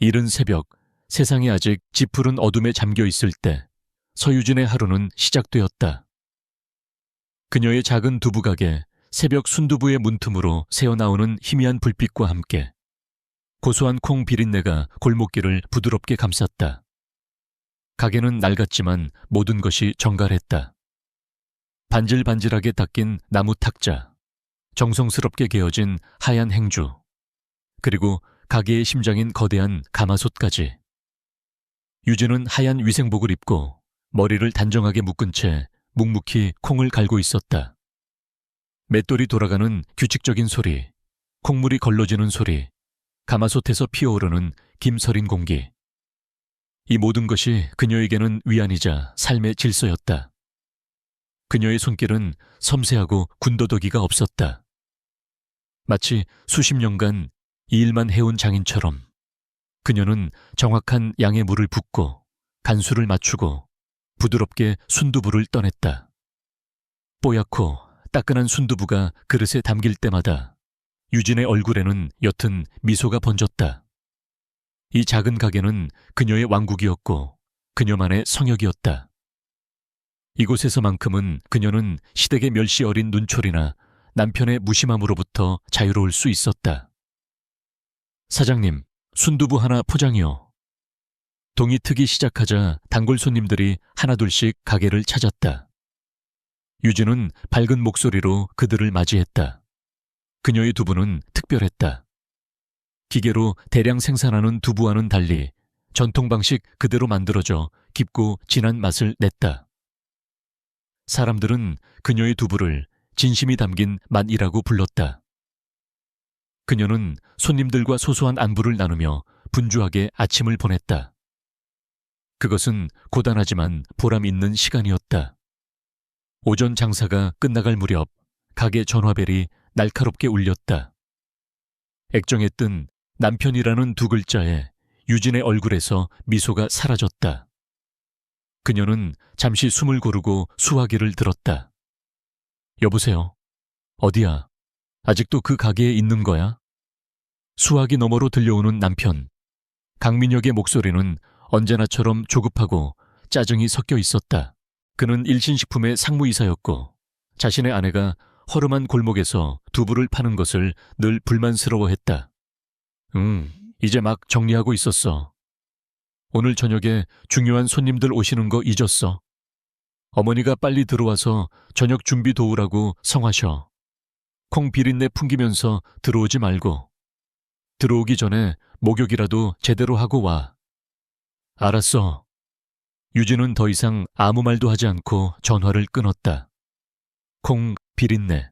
이른 새벽, 세상이 아직 짙푸른 어둠에 잠겨 있을 때 서유진의 하루는 시작되었다. 그녀의 작은 두부가게, 새벽 순두부의 문틈으로 새어나오는 희미한 불빛과 함께 고소한 콩 비린내가 골목길을 부드럽게 감쌌다. 가게는 낡았지만 모든 것이 정갈했다. 반질반질하게 닦인 나무 탁자, 정성스럽게 개어진 하얀 행주, 그리고 가게의 심장인 거대한 가마솥까지. 유진은 하얀 위생복을 입고 머리를 단정하게 묶은 채 묵묵히 콩을 갈고 있었다. 맷돌이 돌아가는 규칙적인 소리, 콩물이 걸러지는 소리, 가마솥에서 피어오르는 김서린 공기. 이 모든 것이 그녀에게는 위안이자 삶의 질서였다. 그녀의 손길은 섬세하고 군더더기가 없었다. 마치 수십 년간 이 일만 해온 장인처럼 그녀는 정확한 양의 물을 붓고 간수를 맞추고 부드럽게 순두부를 떠냈다. 뽀얗고 따끈한 순두부가 그릇에 담길 때마다 유진의 얼굴에는 옅은 미소가 번졌다. 이 작은 가게는 그녀의 왕국이었고 그녀만의 성역이었다. 이곳에서만큼은 그녀는 시댁의 멸시 어린 눈초리나 남편의 무심함으로부터 자유로울 수 있었다. 사장님, 순두부 하나 포장이요. 동이 트기 시작하자 단골 손님들이 하나둘씩 가게를 찾았다. 유진은 밝은 목소리로 그들을 맞이했다. 그녀의 두부는 특별했다. 기계로 대량 생산하는 두부와는 달리 전통 방식 그대로 만들어져 깊고 진한 맛을 냈다. 사람들은 그녀의 두부를 진심이 담긴 맛이라고 불렀다. 그녀는 손님들과 소소한 안부를 나누며 분주하게 아침을 보냈다. 그것은 고단하지만 보람 있는 시간이었다. 오전 장사가 끝나갈 무렵 가게 전화벨이 날카롭게 울렸다. 액정에 뜬 남편이라는 두 글자에 유진의 얼굴에서 미소가 사라졌다. 그녀는 잠시 숨을 고르고 수화기를 들었다. 여보세요? 어디야? 아직도 그 가게에 있는 거야? 수화기 너머로 들려오는 남편. 강민혁의 목소리는 언제나처럼 조급하고 짜증이 섞여 있었다. 그는 일신식품의 상무이사였고 자신의 아내가 허름한 골목에서 두부를 파는 것을 늘 불만스러워했다. 이제 막 정리하고 있었어. 오늘 저녁에 중요한 손님들 오시는 거 잊었어. 어머니가 빨리 들어와서 저녁 준비 도우라고 성하셔. 콩 비린내 풍기면서 들어오지 말고. 들어오기 전에 목욕이라도 제대로 하고 와. 알았어. 유진은 더 이상 아무 말도 하지 않고 전화를 끊었다. 콩 비린내.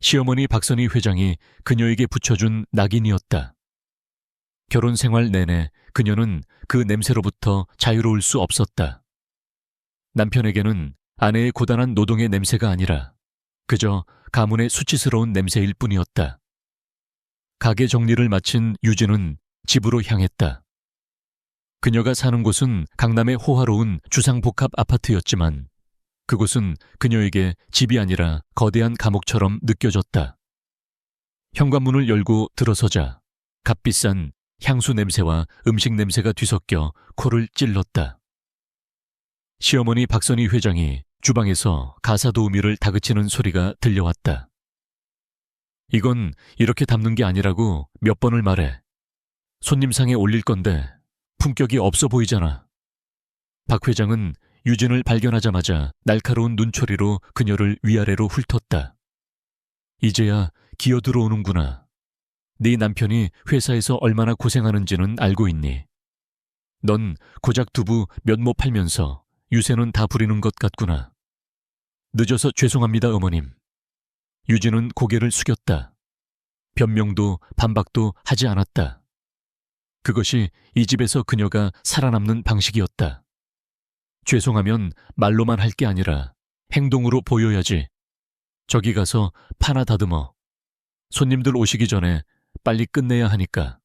시어머니 박선희 회장이 그녀에게 붙여준 낙인이었다. 결혼 생활 내내 그녀는 그 냄새로부터 자유로울 수 없었다. 남편에게는 아내의 고단한 노동의 냄새가 아니라 그저 가문의 수치스러운 냄새일 뿐이었다. 가게 정리를 마친 유진은 집으로 향했다. 그녀가 사는 곳은 강남의 호화로운 주상복합 아파트였지만 그곳은 그녀에게 집이 아니라 거대한 감옥처럼 느껴졌다. 현관문을 열고 들어서자 값비싼 향수 냄새와 음식 냄새가 뒤섞여 코를 찔렀다. 시어머니 박선희 회장이 주방에서 가사도우미를 다그치는 소리가 들려왔다. 이건 이렇게 담는 게 아니라고 몇 번을 말해. 손님상에 올릴 건데 품격이 없어 보이잖아. 박 회장은 유진을 발견하자마자 날카로운 눈초리로 그녀를 위아래로 훑었다. 이제야 기어 들어오는구나. 네 남편이 회사에서 얼마나 고생하는지는 알고 있니? 넌 고작 두부 몇 모 팔면서 유세는 다 부리는 것 같구나. 늦어서 죄송합니다, 어머님. 유진은 고개를 숙였다. 변명도 반박도 하지 않았다. 그것이 이 집에서 그녀가 살아남는 방식이었다. 죄송하면 말로만 할 게 아니라 행동으로 보여야지. 저기 가서 파나 다듬어. 손님들 오시기 전에 빨리 끝내야 하니까.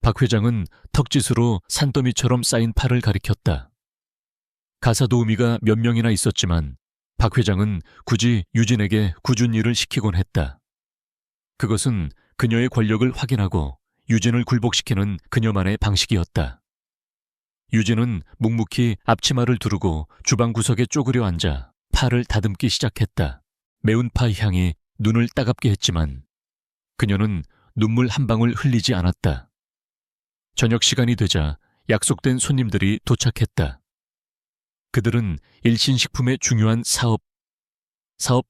박 회장은 턱짓으로 산더미처럼 쌓인 팔을 가리켰다. 가사도우미가 몇 명이나 있었지만 박 회장은 굳이 유진에게 굳은 일을 시키곤 했다. 그것은 그녀의 권력을 확인하고 유진을 굴복시키는 그녀만의 방식이었다. 유진은 묵묵히 앞치마를 두르고 주방 구석에 쪼그려 앉아 파를 다듬기 시작했다. 매운 파 향이 눈을 따갑게 했지만 그녀는 눈물 한 방울 흘리지 않았다. 저녁 시간이 되자 약속된 손님들이 도착했다. 그들은 일신식품의 중요한 사업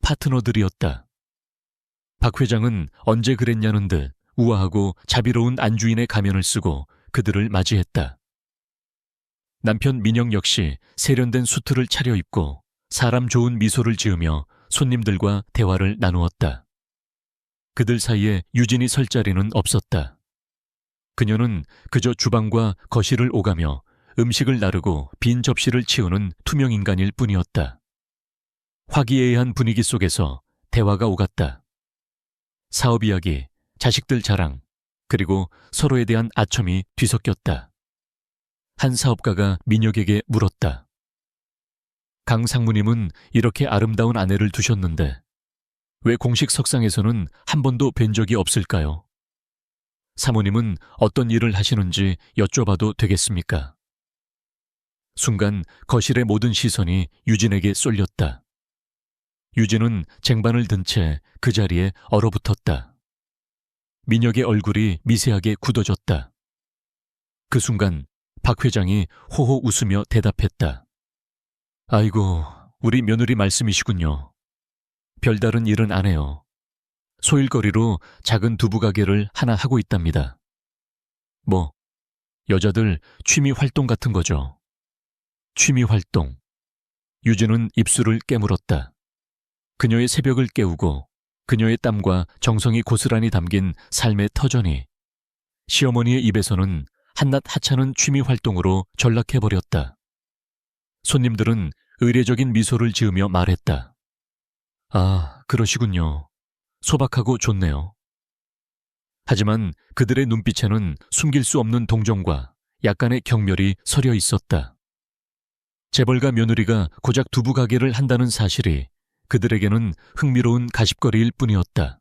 파트너들이었다. 박 회장은 언제 그랬냐는 듯 우아하고 자비로운 안주인의 가면을 쓰고 그들을 맞이했다. 남편 민영 역시 세련된 수트를 차려입고 사람 좋은 미소를 지으며 손님들과 대화를 나누었다. 그들 사이에 유진이 설 자리는 없었다. 그녀는 그저 주방과 거실을 오가며 음식을 나르고 빈 접시를 치우는 투명 인간일 뿐이었다. 화기애애한 분위기 속에서 대화가 오갔다. 사업 이야기, 자식들 자랑, 그리고 서로에 대한 아첨이 뒤섞였다. 한 사업가가 민혁에게 물었다. 강 상무님은 이렇게 아름다운 아내를 두셨는데 왜 공식 석상에서는 한 번도 뵌 적이 없을까요? 사모님은 어떤 일을 하시는지 여쭤봐도 되겠습니까? 순간 거실의 모든 시선이 유진에게 쏠렸다. 유진은 쟁반을 든 채 그 자리에 얼어붙었다. 민혁의 얼굴이 미세하게 굳어졌다. 그 순간 박 회장이 호호 웃으며 대답했다. 아이고, 우리 며느리 말씀이시군요. 별다른 일은 안 해요. 소일거리로 작은 두부 가게를 하나 하고 있답니다. 뭐, 여자들 취미 활동 같은 거죠. 취미 활동. 유진은 입술을 깨물었다. 그녀의 새벽을 깨우고 그녀의 땀과 정성이 고스란히 담긴 삶의 터전이 시어머니의 입에서는 한낱 하찮은 취미 활동으로 전락해버렸다. 손님들은 의례적인 미소를 지으며 말했다. 아, 그러시군요. 소박하고 좋네요. 하지만 그들의 눈빛에는 숨길 수 없는 동정과 약간의 경멸이 서려 있었다. 재벌가 며느리가 고작 두부 가게를 한다는 사실이 그들에게는 흥미로운 가십거리일 뿐이었다.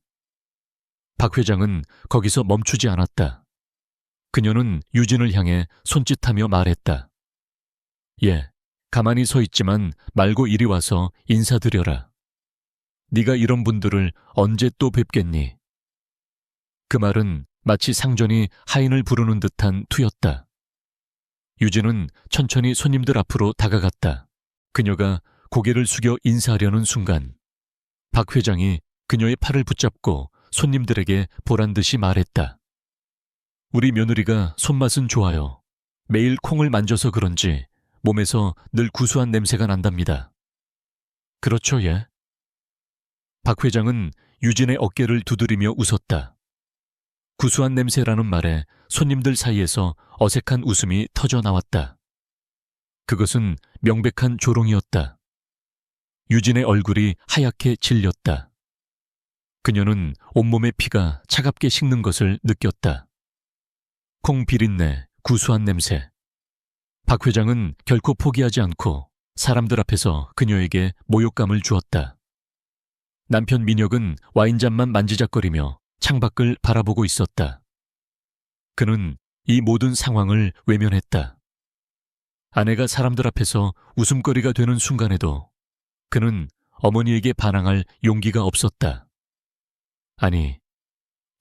박 회장은 거기서 멈추지 않았다. 그녀는 유진을 향해 손짓하며 말했다. 예, 가만히 서 있지만 말고 이리 와서 인사드려라. 네가 이런 분들을 언제 또 뵙겠니? 그 말은 마치 상전이 하인을 부르는 듯한 투였다. 유진은 천천히 손님들 앞으로 다가갔다. 그녀가 고개를 숙여 인사하려는 순간 박 회장이 그녀의 팔을 붙잡고 손님들에게 보란듯이 말했다. 우리 며느리가 손맛은 좋아요. 매일 콩을 만져서 그런지 몸에서 늘 구수한 냄새가 난답니다. 그렇죠, 예? 박 회장은 유진의 어깨를 두드리며 웃었다. 구수한 냄새라는 말에 손님들 사이에서 어색한 웃음이 터져 나왔다. 그것은 명백한 조롱이었다. 유진의 얼굴이 하얗게 질렸다. 그녀는 온몸의 피가 차갑게 식는 것을 느꼈다. 콩 비린내, 구수한 냄새. 박 회장은 결코 포기하지 않고 사람들 앞에서 그녀에게 모욕감을 주었다. 남편 민혁은 와인잔만 만지작거리며 창밖을 바라보고 있었다. 그는 이 모든 상황을 외면했다. 아내가 사람들 앞에서 웃음거리가 되는 순간에도 그는 어머니에게 반항할 용기가 없었다. 아니,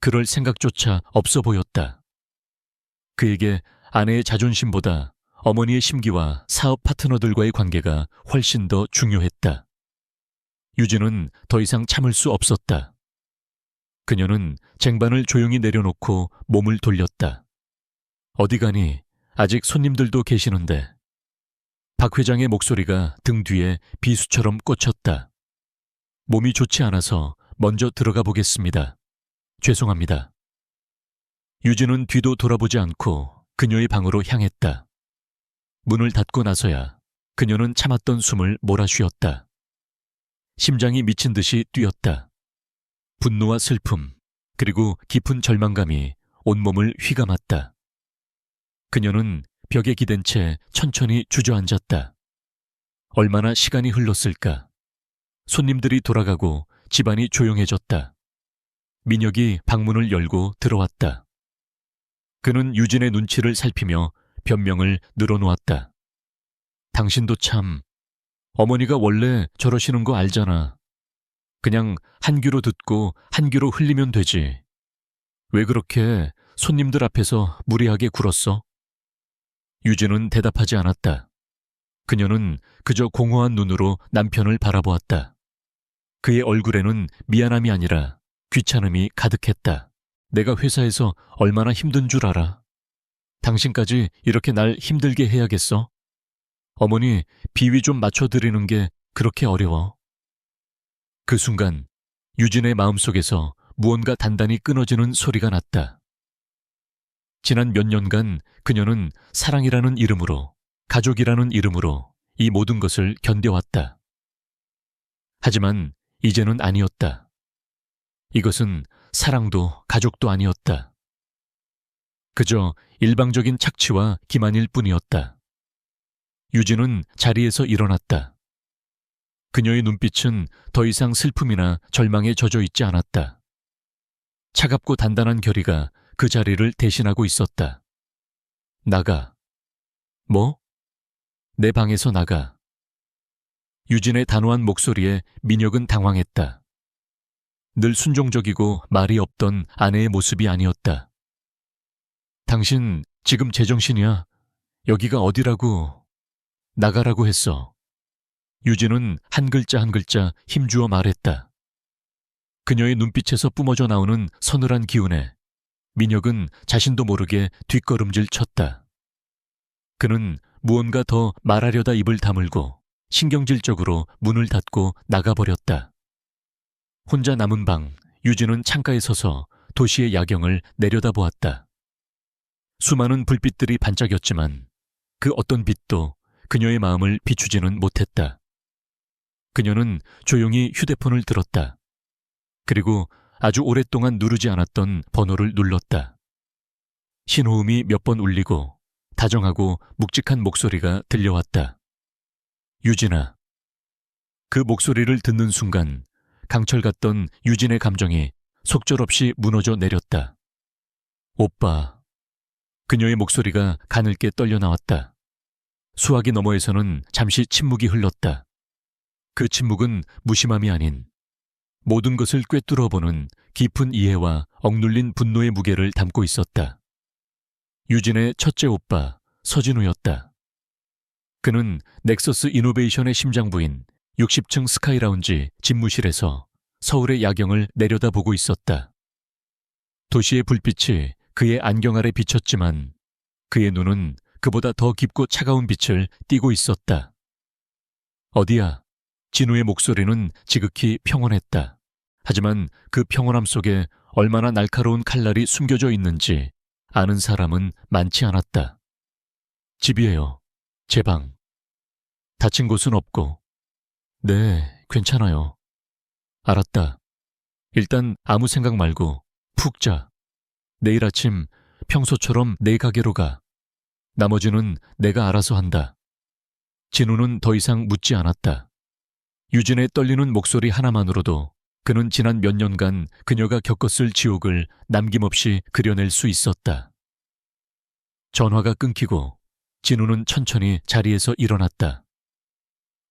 그럴 생각조차 없어 보였다. 그에게 아내의 자존심보다 어머니의 심기와 사업 파트너들과의 관계가 훨씬 더 중요했다. 유진은 더 이상 참을 수 없었다. 그녀는 쟁반을 조용히 내려놓고 몸을 돌렸다. 어디 가니? 아직 손님들도 계시는데. 박 회장의 목소리가 등 뒤에 비수처럼 꽂혔다. 몸이 좋지 않아서 먼저 들어가 보겠습니다. 죄송합니다. 유진은 뒤도 돌아보지 않고 그녀의 방으로 향했다. 문을 닫고 나서야 그녀는 참았던 숨을 몰아쉬었다. 심장이 미친 듯이 뛰었다. 분노와 슬픔, 그리고 깊은 절망감이 온몸을 휘감았다. 그녀는 벽에 기댄 채 천천히 주저앉았다. 얼마나 시간이 흘렀을까? 손님들이 돌아가고 집안이 조용해졌다. 민혁이 방문을 열고 들어왔다. 그는 유진의 눈치를 살피며 변명을 늘어놓았다. 당신도 참, 어머니가 원래 저러시는 거 알잖아. 그냥 한 귀로 듣고 한 귀로 흘리면 되지. 왜 그렇게 손님들 앞에서 무리하게 굴었어? 유진은 대답하지 않았다. 그녀는 그저 공허한 눈으로 남편을 바라보았다. 그의 얼굴에는 미안함이 아니라 귀찮음이 가득했다. 내가 회사에서 얼마나 힘든 줄 알아? 당신까지 이렇게 날 힘들게 해야겠어? 어머니, 비위 좀 맞춰드리는 게 그렇게 어려워. 그 순간 유진의 마음속에서 무언가 단단히 끊어지는 소리가 났다. 지난 몇 년간 그녀는 사랑이라는 이름으로, 가족이라는 이름으로 이 모든 것을 견뎌왔다. 하지만 이제는 아니었다. 이것은 사랑도 가족도 아니었다. 그저 일방적인 착취와 기만일 뿐이었다. 유진은 자리에서 일어났다. 그녀의 눈빛은 더 이상 슬픔이나 절망에 젖어 있지 않았다. 차갑고 단단한 결의가 그 자리를 대신하고 있었다. 나가. 뭐? 내 방에서 나가. 유진의 단호한 목소리에 민혁은 당황했다. 늘 순종적이고 말이 없던 아내의 모습이 아니었다. 당신 지금 제정신이야? 여기가 어디라고? 나가라고 했어. 유진은 한 글자 한 글자 힘주어 말했다. 그녀의 눈빛에서 뿜어져 나오는 서늘한 기운에 민혁은 자신도 모르게 뒷걸음질 쳤다. 그는 무언가 더 말하려다 입을 다물고 신경질적으로 문을 닫고 나가버렸다. 혼자 남은 방, 유진은 창가에 서서 도시의 야경을 내려다보았다. 수많은 불빛들이 반짝였지만 그 어떤 빛도 그녀의 마음을 비추지는 못했다. 그녀는 조용히 휴대폰을 들었다. 그리고 아주 오랫동안 누르지 않았던 번호를 눌렀다. 신호음이 몇 번 울리고 다정하고 묵직한 목소리가 들려왔다. 유진아. 그 목소리를 듣는 순간 강철 같던 유진의 감정이 속절없이 무너져 내렸다. 오빠. 그녀의 목소리가 가늘게 떨려 나왔다. 수화기 너머에서는 잠시 침묵이 흘렀다. 그 침묵은 무심함이 아닌 모든 것을 꿰뚫어보는 깊은 이해와 억눌린 분노의 무게를 담고 있었다. 유진의 첫째 오빠 서진우였다. 그는 넥서스 이노베이션의 심장부인 60층 스카이라운지 집무실에서 서울의 야경을 내려다보고 있었다. 도시의 불빛이 그의 안경 아래 비쳤지만 그의 눈은 그보다 더 깊고 차가운 빛을 띠고 있었다. 어디야? 진우의 목소리는 지극히 평온했다. 하지만 그 평온함 속에 얼마나 날카로운 칼날이 숨겨져 있는지 아는 사람은 많지 않았다. 집이에요. 제 방. 다친 곳은 없고. 네, 괜찮아요. 알았다. 일단 아무 생각 말고 푹 자. 내일 아침 평소처럼 내 가게로 가. 나머지는 내가 알아서 한다. 진우는 더 이상 묻지 않았다. 유진의 떨리는 목소리 하나만으로도 그는 지난 몇 년간 그녀가 겪었을 지옥을 남김없이 그려낼 수 있었다. 전화가 끊기고 진우는 천천히 자리에서 일어났다.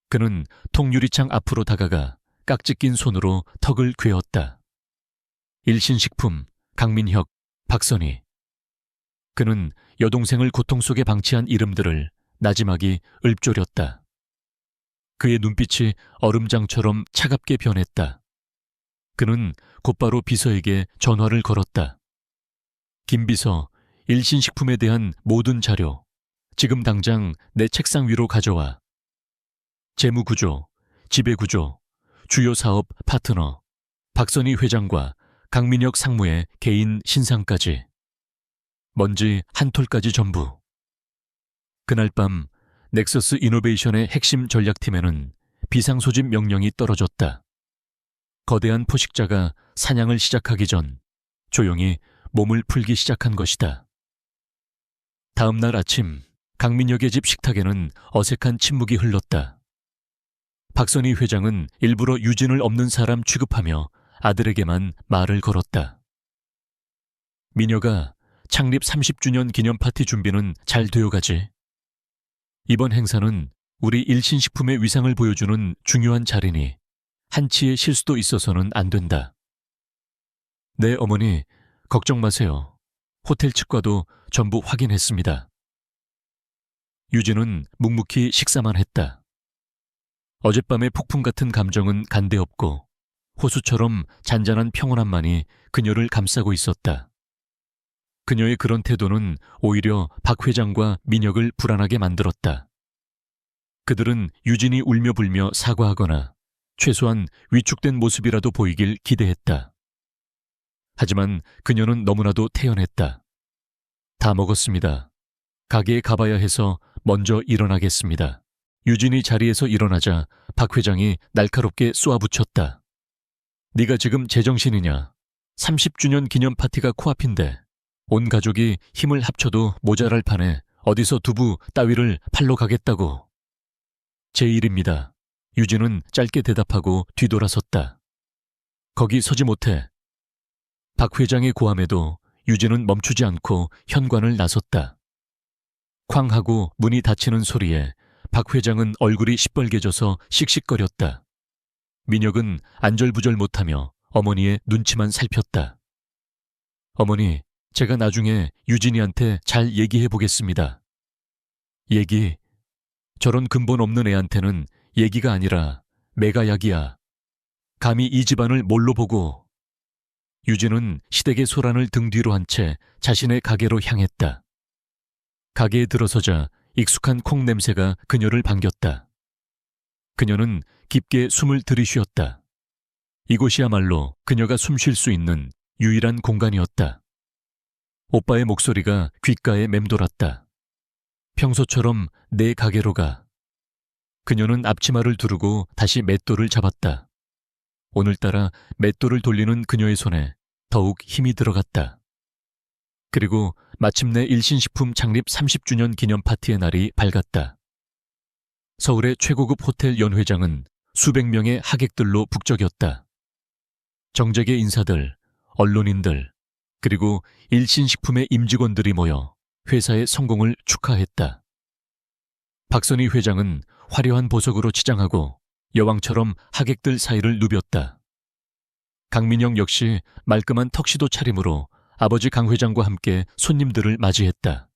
그는 통유리창 앞으로 다가가 깍지 낀 손으로 턱을 괴었다. 일신식품, 강민혁, 박선희. 그는 여동생을 고통 속에 방치한 이름들을 나지막이 읊조렸다. 그의 눈빛이 얼음장처럼 차갑게 변했다. 그는 곧바로 비서에게 전화를 걸었다. 김 비서, 일신식품에 대한 모든 자료, 지금 당장 내 책상 위로 가져와. 재무구조, 지배구조, 주요 사업 파트너, 박선희 회장과 강민혁 상무의 개인 신상까지. 먼지 한 톨까지 전부. 그날 밤 넥서스 이노베이션의 핵심 전략팀에는 비상소집 명령이 떨어졌다. 거대한 포식자가 사냥을 시작하기 전 조용히 몸을 풀기 시작한 것이다. 다음 날 아침 강민혁의 집 식탁에는 어색한 침묵이 흘렀다. 박선희 회장은 일부러 유진을 없는 사람 취급하며 아들에게만 말을 걸었다. 민혁아, 창립 30주년 기념 파티 준비는 잘 되어가지. 이번 행사는 우리 일신식품의 위상을 보여주는 중요한 자리니 한치의 실수도 있어서는 안 된다. 네, 어머니, 걱정 마세요. 호텔 측과도 전부 확인했습니다. 유진은 묵묵히 식사만 했다. 어젯밤의 폭풍 같은 감정은 간데 없고 호수처럼 잔잔한 평온함만이 그녀를 감싸고 있었다. 그녀의 그런 태도는 오히려 박 회장과 민혁을 불안하게 만들었다. 그들은 유진이 울며 불며 사과하거나 최소한 위축된 모습이라도 보이길 기대했다. 하지만 그녀는 너무나도 태연했다. 다 먹었습니다. 가게에 가봐야 해서 먼저 일어나겠습니다. 유진이 자리에서 일어나자 박 회장이 날카롭게 쏘아붙였다. 네가 지금 제정신이냐? 30주년 기념 파티가 코앞인데 온 가족이 힘을 합쳐도 모자랄 판에 어디서 두부 따위를 팔러 가겠다고. 제 일입니다. 유진은 짧게 대답하고 뒤돌아섰다. 거기 서지 못해. 박 회장의 고함에도 유진은 멈추지 않고 현관을 나섰다. 쾅 하고 문이 닫히는 소리에 박 회장은 얼굴이 시뻘개져서 씩씩거렸다. 민혁은 안절부절 못하며 어머니의 눈치만 살폈다. 어머니, 제가 나중에 유진이한테 잘 얘기해 보겠습니다. 얘기? 저런 근본 없는 애한테는 얘기가 아니라 매가약이야. 감히 이 집안을 뭘로 보고. 유진은 시댁의 소란을 등 뒤로 한 채 자신의 가게로 향했다. 가게에 들어서자 익숙한 콩 냄새가 그녀를 반겼다. 그녀는 깊게 숨을 들이쉬었다. 이곳이야말로 그녀가 숨 쉴 수 있는 유일한 공간이었다. 오빠의 목소리가 귓가에 맴돌았다. 평소처럼 내 가게로 가. 그녀는 앞치마를 두르고 다시 맷돌을 잡았다. 오늘따라 맷돌을 돌리는 그녀의 손에 더욱 힘이 들어갔다. 그리고 마침내 일신식품 창립 30주년 기념 파티의 날이 밝았다. 서울의 최고급 호텔 연회장은 수백 명의 하객들로 북적였다. 정재계 인사들, 언론인들, 그리고 일신식품의 임직원들이 모여 회사의 성공을 축하했다. 박선희 회장은 화려한 보석으로 치장하고 여왕처럼 하객들 사이를 누볐다. 강민영 역시 말끔한 턱시도 차림으로 아버지 강 회장과 함께 손님들을 맞이했다.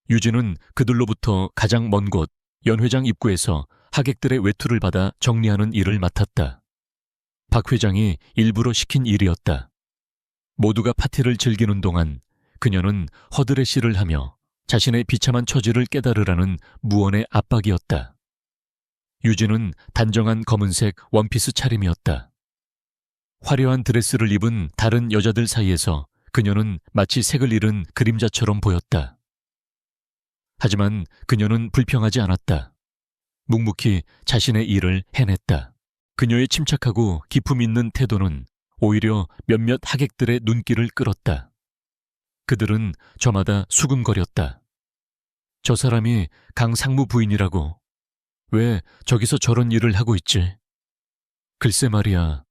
유진은 그들로부터 가장 먼 곳 연회장 입구에서 하객들의 외투를 받아 정리하는 일을 맡았다. 박 회장이 일부러 시킨 일이었다. 모두가 파티를 즐기는 동안 그녀는 허드레시를 하며 자신의 비참한 처지를 깨달으라는 무언의 압박이었다. 유진은 단정한 검은색 원피스 차림이었다. 화려한 드레스를 입은 다른 여자들 사이에서 그녀는 마치 색을 잃은 그림자처럼 보였다. 하지만 그녀는 불평하지 않았다. 묵묵히 자신의 일을 해냈다. 그녀의 침착하고 기품 있는 태도는 오히려 몇몇 하객들의 눈길을 끌었다. 그들은 저마다 수근거렸다. 저 사람이 강 상무 부인이라고. 왜 저기서 저런 일을 하고 있지? 글쎄 말이야.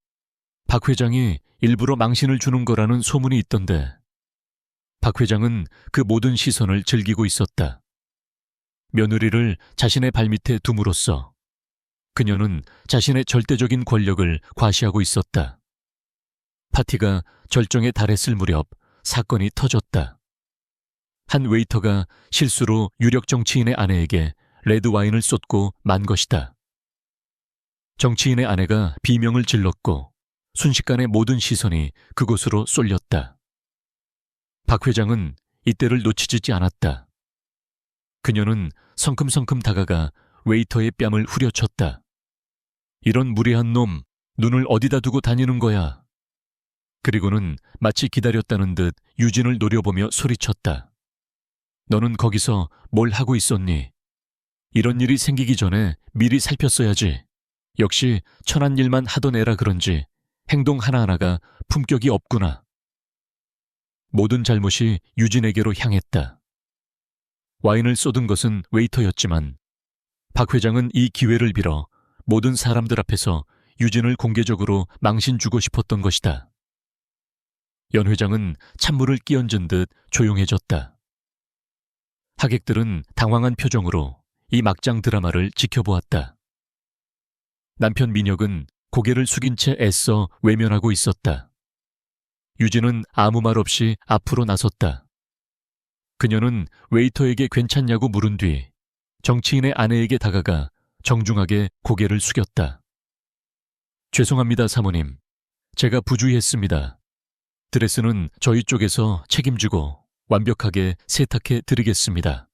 박 회장이 일부러 망신을 주는 거라는 소문이 있던데. 박 회장은 그 모든 시선을 즐기고 있었다. 며느리를 자신의 발밑에 둠으로써 그녀는 자신의 절대적인 권력을 과시하고 있었다. 파티가 절정에 달했을 무렵 사건이 터졌다. 한 웨이터가 실수로 유력 정치인의 아내에게 레드 와인을 쏟고 만 것이다. 정치인의 아내가 비명을 질렀고 순식간에 모든 시선이 그곳으로 쏠렸다. 박 회장은 이때를 놓치지 않았다. 그녀는 성큼성큼 다가가 웨이터의 뺨을 후려쳤다. 이런 무례한 놈, 눈을 어디다 두고 다니는 거야. 그리고는 마치 기다렸다는 듯 유진을 노려보며 소리쳤다. 너는 거기서 뭘 하고 있었니? 이런 일이 생기기 전에 미리 살폈어야지. 역시 천한 일만 하던 애라 그런지 행동 하나하나가 품격이 없구나. 모든 잘못이 유진에게로 향했다. 와인을 쏟은 것은 웨이터였지만 박 회장은 이 기회를 빌어 모든 사람들 앞에서 유진을 공개적으로 망신 주고 싶었던 것이다. 연 회장은 찬물을 끼얹은 듯 조용해졌다. 하객들은 당황한 표정으로 이 막장 드라마를 지켜보았다. 남편 민혁은 고개를 숙인 채 애써 외면하고 있었다. 유진은 아무 말 없이 앞으로 나섰다. 그녀는 웨이터에게 괜찮냐고 물은 뒤 정치인의 아내에게 다가가 정중하게 고개를 숙였다. 죄송합니다, 사모님. 제가 부주의했습니다. 드레스는 저희 쪽에서 책임지고 완벽하게 세탁해 드리겠습니다.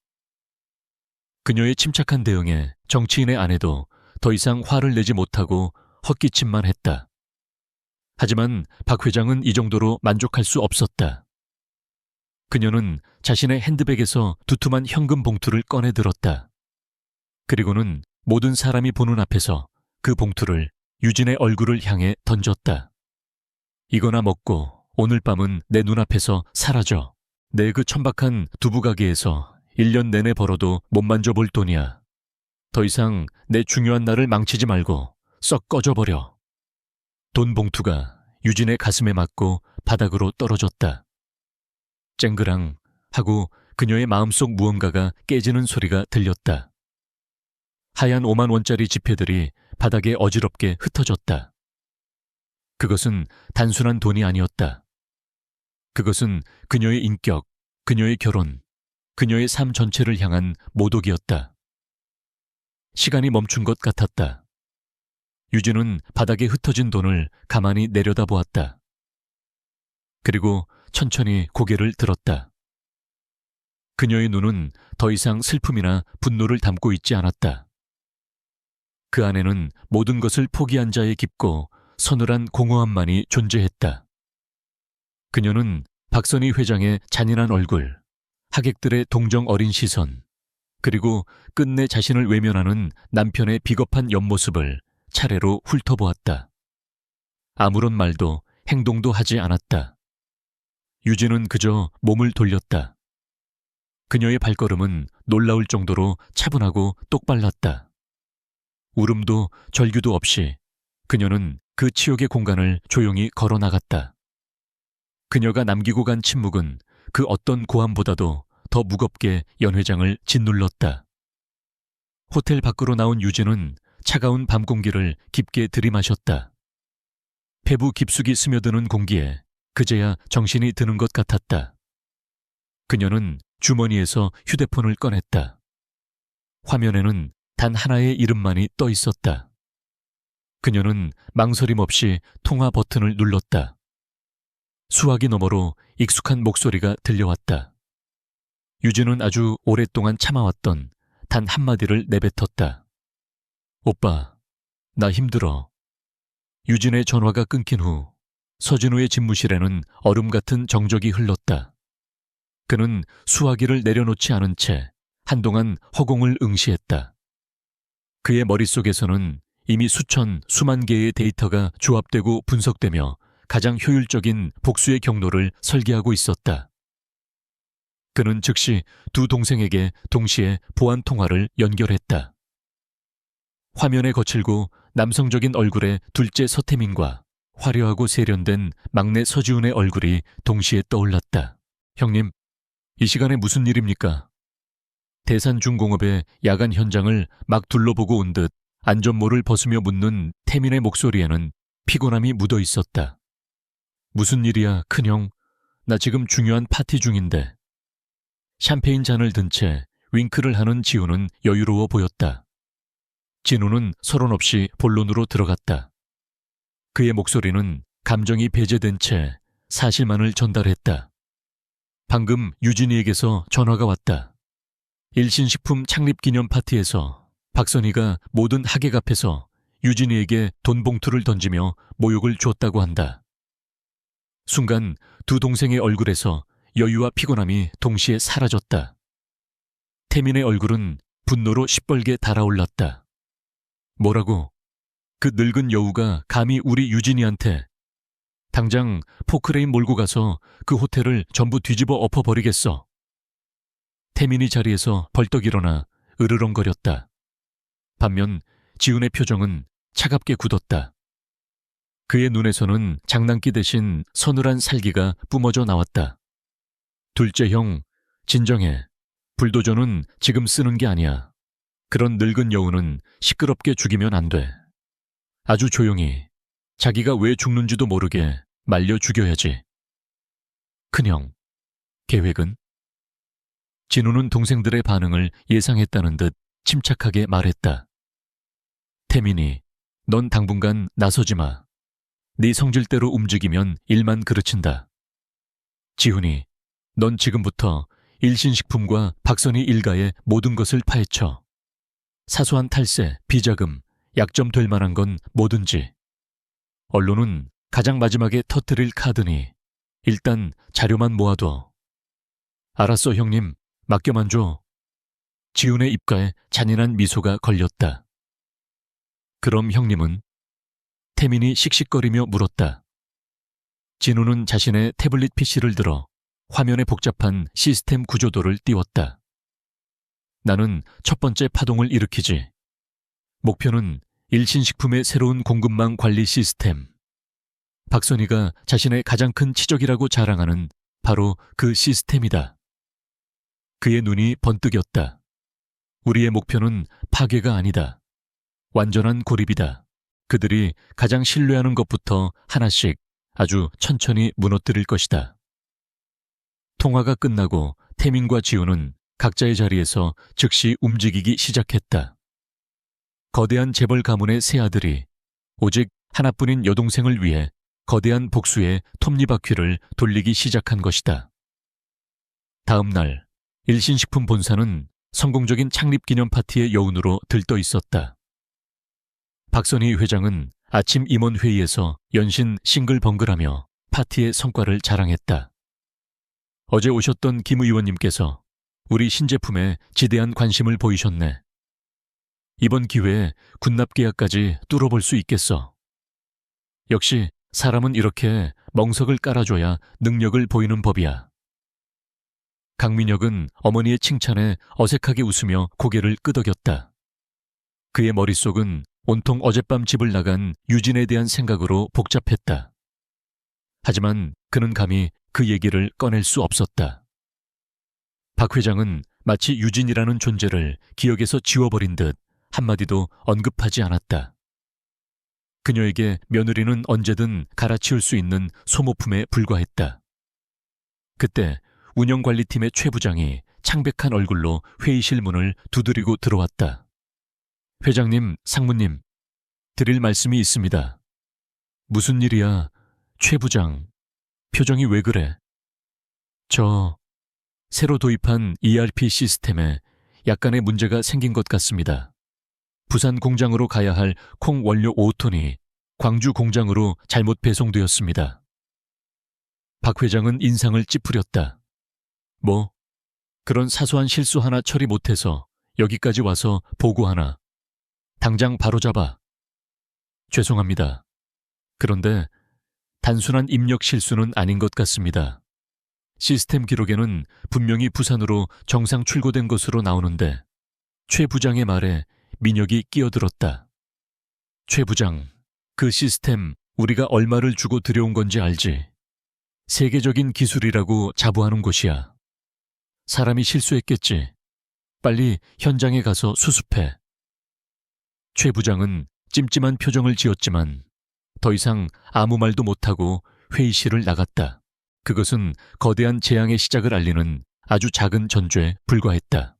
그녀의 침착한 대응에 정치인의 아내도 더 이상 화를 내지 못하고 헛기침만 했다. 하지만 박 회장은 이 정도로 만족할 수 없었다. 그녀는 자신의 핸드백에서 두툼한 현금 봉투를 꺼내 들었다. 그리고는 모든 사람이 보는 앞에서 그 봉투를 유진의 얼굴을 향해 던졌다. 이거나 먹고 오늘 밤은 내 눈앞에서 사라져. 내 그 천박한 두부가게에서 1년 내내 벌어도 못 만져볼 돈이야. 더 이상 내 중요한 날을 망치지 말고 썩 꺼져버려. 돈 봉투가 유진의 가슴에 맞고 바닥으로 떨어졌다. 쨍그랑 하고 그녀의 마음속 무언가가 깨지는 소리가 들렸다. 하얀 5만 원짜리 지폐들이 바닥에 어지럽게 흩어졌다. 그것은 단순한 돈이 아니었다. 그것은 그녀의 인격, 그녀의 결혼, 그녀의 삶 전체를 향한 모독이었다. 시간이 멈춘 것 같았다. 유진은 바닥에 흩어진 돈을 가만히 내려다보았다. 그리고 천천히 고개를 들었다. 그녀의 눈은 더 이상 슬픔이나 분노를 담고 있지 않았다. 그 안에는 모든 것을 포기한 자의 깊고 서늘한 공허함만이 존재했다. 그녀는 박선희 회장의 잔인한 얼굴, 하객들의 동정 어린 시선, 그리고 끝내 자신을 외면하는 남편의 비겁한 옆모습을 차례로 훑어보았다. 아무런 말도 행동도 하지 않았다. 유진은 그저 몸을 돌렸다. 그녀의 발걸음은 놀라울 정도로 차분하고 똑발랐다. 울음도 절규도 없이 그녀는 그 치욕의 공간을 조용히 걸어나갔다. 그녀가 남기고 간 침묵은 그 어떤 고함보다도 더 무겁게 연 회장을 짓눌렀다. 호텔 밖으로 나온 유진은 차가운 밤 공기를 깊게 들이마셨다. 폐부 깊숙이 스며드는 공기에 그제야 정신이 드는 것 같았다. 그녀는 주머니에서 휴대폰을 꺼냈다. 화면에는 단 하나의 이름만이 떠 있었다. 그녀는 망설임 없이 통화 버튼을 눌렀다. 수화기 너머로 익숙한 목소리가 들려왔다. 유진은 아주 오랫동안 참아왔던 단 한마디를 내뱉었다. 오빠, 나 힘들어. 유진의 전화가 끊긴 후 서진우의 집무실에는 얼음 같은 정적이 흘렀다. 그는 수화기를 내려놓지 않은 채 한동안 허공을 응시했다. 그의 머릿속에서는 이미 수만 개의 데이터가 조합되고 분석되며 가장 효율적인 복수의 경로를 설계하고 있었다. 그는 즉시 두 동생에게 동시에 보안 통화를 연결했다. 화면에 거칠고 남성적인 얼굴의 둘째 서태민과 화려하고 세련된 막내 서지훈의 얼굴이 동시에 떠올랐다. 형님, 이 시간에 무슨 일입니까? 대산중공업의 야간 현장을 막 둘러보고 온 듯 안전모를 벗으며 묻는 태민의 목소리에는 피곤함이 묻어 있었다. 무슨 일이야, 큰형? 나 지금 중요한 파티 중인데. 샴페인 잔을 든 채 윙크를 하는 지우는 여유로워 보였다. 진우는 서론 없이 본론으로 들어갔다. 그의 목소리는 감정이 배제된 채 사실만을 전달했다. 방금 유진이에게서 전화가 왔다. 일신식품 창립기념 파티에서 박선희가 모든 하객 앞에서 유진이에게 돈 봉투를 던지며 모욕을 줬다고 한다. 순간 두 동생의 얼굴에서 여유와 피곤함이 동시에 사라졌다. 태민의 얼굴은 분노로 시뻘게 달아올랐다. 뭐라고? 그 늙은 여우가 감히 우리 유진이한테. 당장 포크레인 몰고 가서 그 호텔을 전부 뒤집어 엎어버리겠어. 태민이 자리에서 벌떡 일어나 으르렁거렸다. 반면 지훈의 표정은 차갑게 굳었다. 그의 눈에서는 장난기 대신 서늘한 살기가 뿜어져 나왔다. 둘째 형, 진정해. 불도저는 지금 쓰는 게 아니야. 그런 늙은 여우는 시끄럽게 죽이면 안 돼. 아주 조용히 자기가 왜 죽는지도 모르게 말려 죽여야지. 큰형, 계획은? 진우는 동생들의 반응을 예상했다는 듯 침착하게 말했다. 태민이, 넌 당분간 나서지 마. 네 성질대로 움직이면 일만 그르친다. 지훈이, 넌 지금부터 일신식품과 박선희 일가의 모든 것을 파헤쳐. 사소한 탈세, 비자금, 약점 될 만한 건 뭐든지. 언론은 가장 마지막에 터뜨릴 카드니 일단 자료만 모아둬. 알았어 형님, 맡겨만 줘. 지훈의 입가에 잔인한 미소가 걸렸다. 그럼 형님은? 태민이 씩씩거리며 물었다. 진우는 자신의 태블릿 PC를 들어 화면에 복잡한 시스템 구조도를 띄웠다. 나는 첫 번째 파동을 일으키지. 목표는 일신식품의 새로운 공급망 관리 시스템. 박선희가 자신의 가장 큰 치적이라고 자랑하는 바로 그 시스템이다. 그의 눈이 번뜩였다. 우리의 목표는 파괴가 아니다. 완전한 고립이다. 그들이 가장 신뢰하는 것부터 하나씩 아주 천천히 무너뜨릴 것이다. 통화가 끝나고 태민과 지우는 각자의 자리에서 즉시 움직이기 시작했다. 거대한 재벌 가문의 세 아들이 오직 하나뿐인 여동생을 위해 거대한 복수의 톱니바퀴를 돌리기 시작한 것이다. 다음 날 일신식품 본사는 성공적인 창립 기념 파티의 여운으로 들떠 있었다. 박선희 회장은 아침 임원회의에서 연신 싱글벙글하며 파티의 성과를 자랑했다. 어제 오셨던 김 의원님께서 우리 신제품에 지대한 관심을 보이셨네. 이번 기회에 군납 계약까지 뚫어볼 수 있겠어. 역시 사람은 이렇게 멍석을 깔아줘야 능력을 보이는 법이야. 강민혁은 어머니의 칭찬에 어색하게 웃으며 고개를 끄덕였다. 그의 머릿속은 온통 어젯밤 집을 나간 유진에 대한 생각으로 복잡했다. 하지만 그는 감히 그 얘기를 꺼낼 수 없었다. 박 회장은 마치 유진이라는 존재를 기억에서 지워버린 듯 한마디도 언급하지 않았다. 그녀에게 며느리는 언제든 갈아치울 수 있는 소모품에 불과했다. 그때 운영관리팀의 최 부장이 창백한 얼굴로 회의실 문을 두드리고 들어왔다. 회장님, 상무님, 드릴 말씀이 있습니다. 무슨 일이야, 최 부장. 표정이 왜 그래? 저 새로 도입한 ERP 시스템에 약간의 문제가 생긴 것 같습니다. 부산 공장으로 가야 할 콩 원료 5톤이 광주 공장으로 잘못 배송되었습니다. 박 회장은 인상을 찌푸렸다. 뭐? 그런 사소한 실수 하나 처리 못해서 여기까지 와서 보고하나? 당장 바로잡아. 죄송합니다. 그런데 단순한 입력 실수는 아닌 것 같습니다. 시스템 기록에는 분명히 부산으로 정상 출고된 것으로 나오는데 최 부장의 말에 민혁이 끼어들었다. 최 부장, 그 시스템 우리가 얼마를 주고 들여온 건지 알지? 세계적인 기술이라고 자부하는 곳이야. 사람이 실수했겠지. 빨리 현장에 가서 수습해. 최 부장은 찜찜한 표정을 지었지만 더 이상 아무 말도 못하고 회의실을 나갔다. 그것은 거대한 재앙의 시작을 알리는 아주 작은 전조에 불과했다.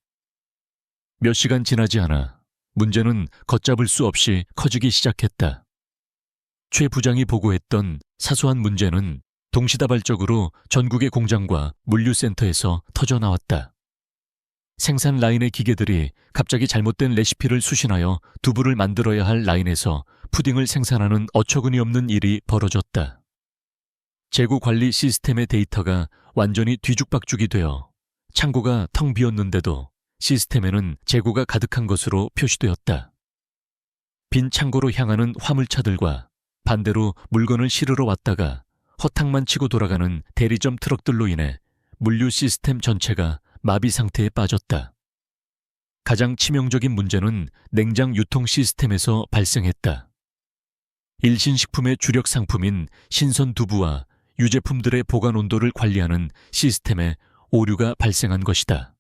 몇 시간 지나지 않아 문제는 걷잡을 수 없이 커지기 시작했다. 최 부장이 보고했던 사소한 문제는 동시다발적으로 전국의 공장과 물류센터에서 터져나왔다. 생산 라인의 기계들이 갑자기 잘못된 레시피를 수신하여 두부를 만들어야 할 라인에서 푸딩을 생산하는 어처구니 없는 일이 벌어졌다. 재고 관리 시스템의 데이터가 완전히 뒤죽박죽이 되어 창고가 텅 비었는데도 시스템에는 재고가 가득한 것으로 표시되었다. 빈 창고로 향하는 화물차들과 반대로 물건을 실으러 왔다가 허탕만 치고 돌아가는 대리점 트럭들로 인해 물류 시스템 전체가 마비 상태에 빠졌다. 가장 치명적인 문제는 냉장 유통 시스템에서 발생했다. 일신식품의 주력 상품인 신선 두부와 유제품들의 보관 온도를 관리하는 시스템에 오류가 발생한 것이다.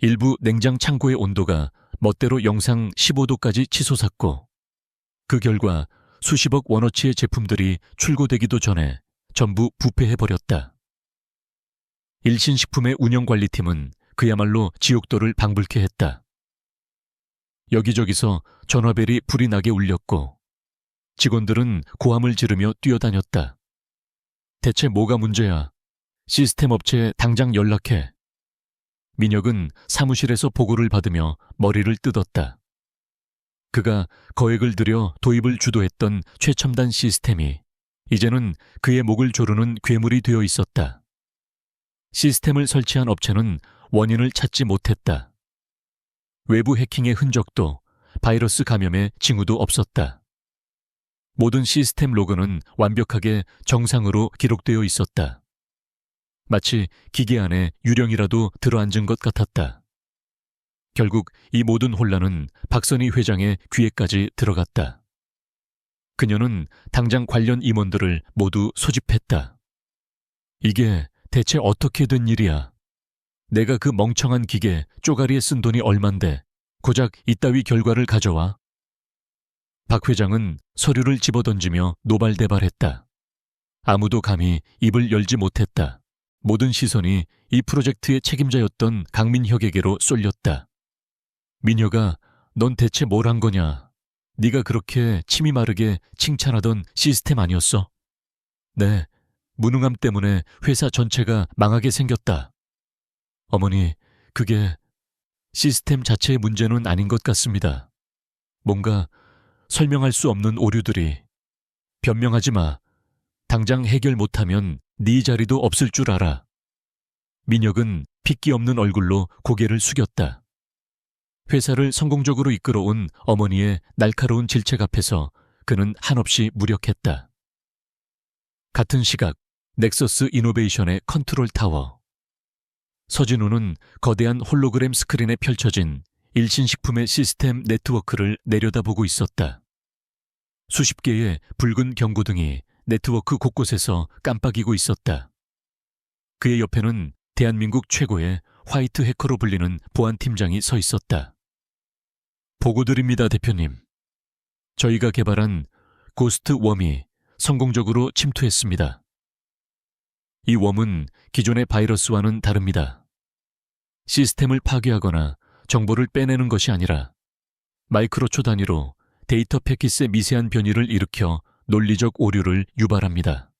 일부 냉장 창고의 온도가 멋대로 영상 15도까지 치솟았고, 그 결과 수십억 원어치의 제품들이 출고되기도 전에 전부 부패해버렸다. 일신식품의 운영관리팀은 그야말로 지옥도를 방불케 했다. 여기저기서 전화벨이 불이 나게 울렸고, 직원들은 고함을 지르며 뛰어다녔다. 대체 뭐가 문제야? 시스템 업체에 당장 연락해. 민혁은 사무실에서 보고를 받으며 머리를 뜯었다. 그가 거액을 들여 도입을 주도했던 최첨단 시스템이 이제는 그의 목을 조르는 괴물이 되어 있었다. 시스템을 설치한 업체는 원인을 찾지 못했다. 외부 해킹의 흔적도 바이러스 감염의 징후도 없었다. 모든 시스템 로그는 완벽하게 정상으로 기록되어 있었다. 마치 기계 안에 유령이라도 들어앉은 것 같았다. 결국 이 모든 혼란은 박선희 회장의 귀에까지 들어갔다. 그녀는 당장 관련 임원들을 모두 소집했다. 이게 대체 어떻게 된 일이야? 내가 그 멍청한 기계 쪼가리에 쓴 돈이 얼만데 고작 이따위 결과를 가져와? 박 회장은 서류를 집어던지며 노발대발했다. 아무도 감히 입을 열지 못했다. 모든 시선이 이 프로젝트의 책임자였던 강민혁에게로 쏠렸다. 민혁아, 넌 대체 뭘 한 거냐? 네가 그렇게 침이 마르게 칭찬하던 시스템 아니었어? 네, 무능함 때문에 회사 전체가 망하게 생겼다. 어머니, 그게 시스템 자체의 문제는 아닌 것 같습니다. 뭔가 설명할 수 없는 오류들이. 변명하지 마. 당장 해결 못하면 네 자리도 없을 줄 알아. 민혁은 핏기 없는 얼굴로 고개를 숙였다. 회사를 성공적으로 이끌어온 어머니의 날카로운 질책 앞에서 그는 한없이 무력했다. 같은 시각 넥서스 이노베이션의 컨트롤 타워. 서진우는 거대한 홀로그램 스크린에 펼쳐진 일신식품의 시스템 네트워크를 내려다보고 있었다. 수십 개의 붉은 경고등이 네트워크 곳곳에서 깜빡이고 있었다. 그의 옆에는 대한민국 최고의 화이트 해커로 불리는 보안팀장이 서 있었다. 보고드립니다, 대표님. 저희가 개발한 고스트 웜이 성공적으로 침투했습니다. 이 웜은 기존의 바이러스와는 다릅니다. 시스템을 파괴하거나 정보를 빼내는 것이 아니라 마이크로초 단위로 데이터 패킷의 미세한 변이를 일으켜 논리적 오류를 유발합니다.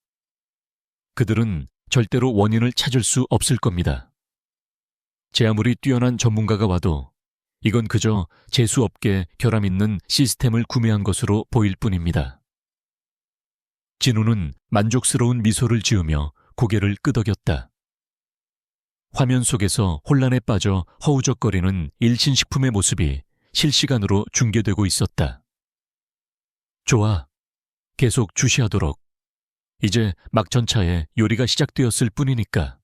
그들은 절대로 원인을 찾을 수 없을 겁니다. 제 아무리 뛰어난 전문가가 와도 이건 그저 재수없게 결함 있는 시스템을 구매한 것으로 보일 뿐입니다. 진우는 만족스러운 미소를 지으며 고개를 끄덕였다. 화면 속에서 혼란에 빠져 허우적거리는 일신식품의 모습이 실시간으로 중계되고 있었다. 좋아. 계속 주시하도록. 이제 막 전차에 요리가 시작되었을 뿐이니까.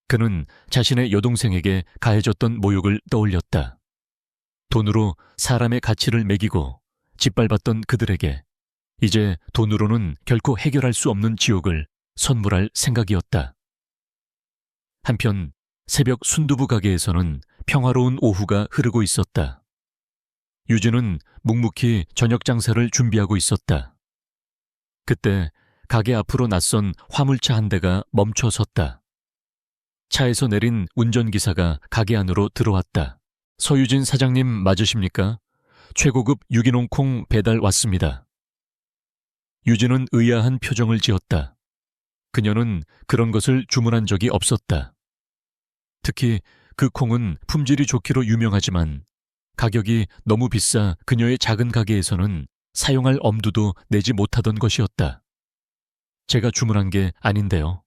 그는 자신의 여동생에게 가해졌던 모욕을 떠올렸다. 돈으로 사람의 가치를 매기고 짓밟았던 그들에게 이제 돈으로는 결코 해결할 수 없는 지옥을 선물할 생각이었다. 한편 새벽 순두부 가게에서는 평화로운 오후가 흐르고 있었다. 유진은 묵묵히 저녁 장사를 준비하고 있었다. 그때 가게 앞으로 낯선 화물차 한 대가 멈춰 섰다. 차에서 내린 운전기사가 가게 안으로 들어왔다. 서유진 사장님 맞으십니까? 최고급 유기농 콩 배달 왔습니다. 유진은 의아한 표정을 지었다. 그녀는 그런 것을 주문한 적이 없었다. 특히 그 콩은 품질이 좋기로 유명하지만 가격이 너무 비싸 그녀의 작은 가게에서는 사용할 엄두도 내지 못하던 것이었다. 제가 주문한 게 아닌데요.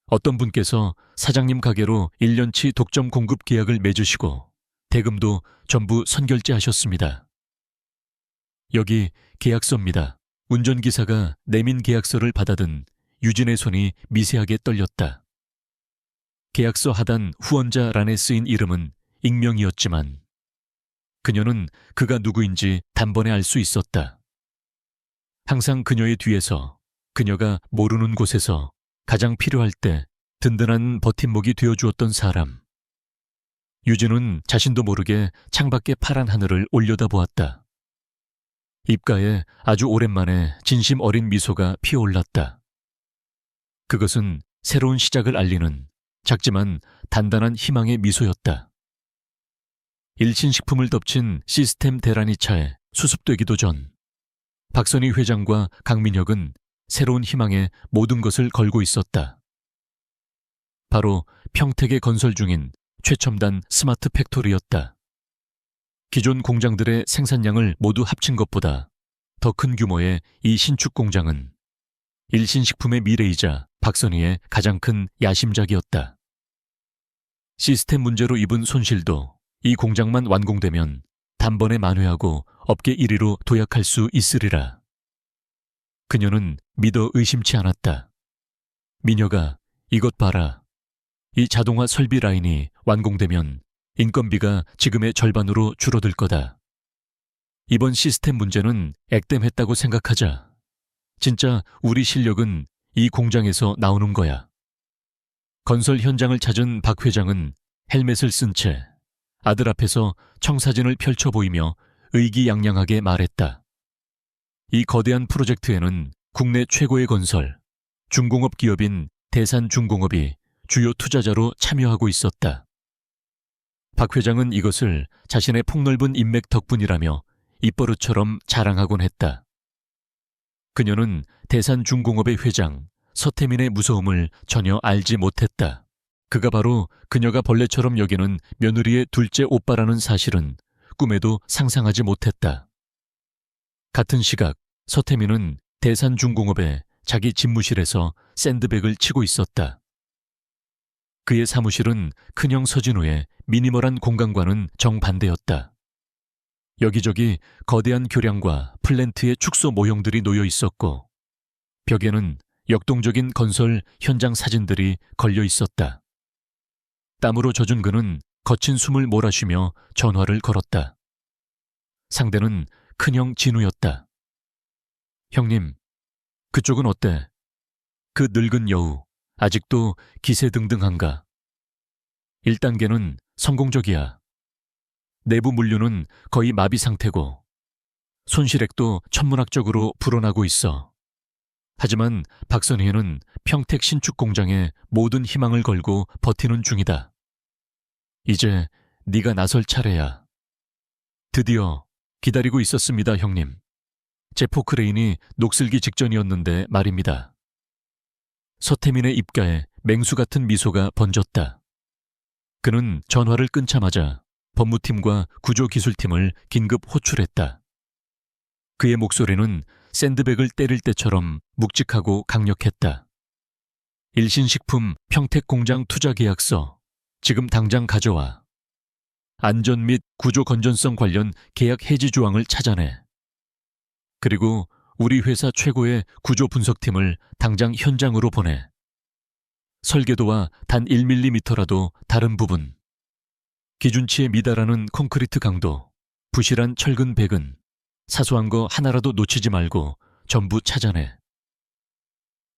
어떤 분께서 사장님 가게로 1년치 독점 공급 계약을 맺으시고 대금도 전부 선결제하셨습니다. 여기 계약서입니다. 운전기사가 내민 계약서를 받아든 유진의 손이 미세하게 떨렸다. 계약서 하단 후원자란에 쓰인 이름은 익명이었지만 그녀는 그가 누구인지 단번에 알 수 있었다. 항상 그녀의 뒤에서, 그녀가 모르는 곳에서 가장 필요할 때 든든한 버팀목이 되어주었던 사람. 유진은 자신도 모르게 창밖의 파란 하늘을 올려다보았다. 입가에 아주 오랜만에 진심 어린 미소가 피어올랐다. 그것은 새로운 시작을 알리는 작지만 단단한 희망의 미소였다. 일신식품을 덮친 시스템 대란이 차에 수습되기도 전 박선희 회장과 강민혁은 새로운 희망에 모든 것을 걸고 있었다. 바로 평택에 건설 중인 최첨단 스마트 팩토리였다. 기존 공장들의 생산량을 모두 합친 것보다 더 큰 규모의 이 신축 공장은 일신식품의 미래이자 박선희의 가장 큰 야심작이었다. 시스템 문제로 입은 손실도 이 공장만 완공되면 단번에 만회하고 업계 1위로 도약할 수 있으리라. 그녀는 믿어 의심치 않았다. 민혁아, 이것 봐라. 이 자동화 설비 라인이 완공되면 인건비가 지금의 절반으로 줄어들 거다. 이번 시스템 문제는 액땜했다고 생각하자. 진짜 우리 실력은 이 공장에서 나오는 거야. 건설 현장을 찾은 박 회장은 헬멧을 쓴 채 아들 앞에서 청사진을 펼쳐 보이며 의기양양하게 말했다. 이 거대한 프로젝트에는 국내 최고의 건설, 중공업 기업인 대산중공업이 주요 투자자로 참여하고 있었다. 박 회장은 이것을 자신의 폭넓은 인맥 덕분이라며 입버릇처럼 자랑하곤 했다. 그녀는 대산중공업의 회장 서태민의 무서움을 전혀 알지 못했다. 그가 바로 그녀가 벌레처럼 여기는 며느리의 둘째 오빠라는 사실은 꿈에도 상상하지 못했다. 같은 시각 서태민은 대산중공업에 자기 집무실에서 샌드백을 치고 있었다. 그의 사무실은 큰형 서진우의 미니멀한 공간과는 정반대였다. 여기저기 거대한 교량과 플랜트의 축소 모형들이 놓여 있었고 벽에는 역동적인 건설 현장 사진들이 걸려 있었다. 땀으로 젖은 그는 거친 숨을 몰아쉬며 전화를 걸었다. 상대는 큰형 진우였다. 형님, 그쪽은 어때? 그 늙은 여우, 아직도 기세등등한가? 1단계는 성공적이야. 내부 물류는 거의 마비 상태고 손실액도 천문학적으로 불어나고 있어. 하지만 박선희는 평택 신축 공장에 모든 희망을 걸고 버티는 중이다. 이제 네가 나설 차례야. 드디어 기다리고 있었습니다, 형님. 제 포크레인이 녹슬기 직전이었는데 말입니다. 서태민의 입가에 맹수 같은 미소가 번졌다. 그는 전화를 끊자마자 법무팀과 구조기술팀을 긴급 호출했다. 그의 목소리는 샌드백을 때릴 때처럼 묵직하고 강력했다. 일신식품 평택공장 투자계약서 지금 당장 가져와. 안전 및 구조 건전성 관련 계약 해지 조항을 찾아내. 그리고 우리 회사 최고의 구조 분석팀을 당장 현장으로 보내. 설계도와 단 1mm라도 다른 부분, 기준치에 미달하는 콘크리트 강도, 부실한 철근 배근, 사소한 거 하나라도 놓치지 말고 전부 찾아내.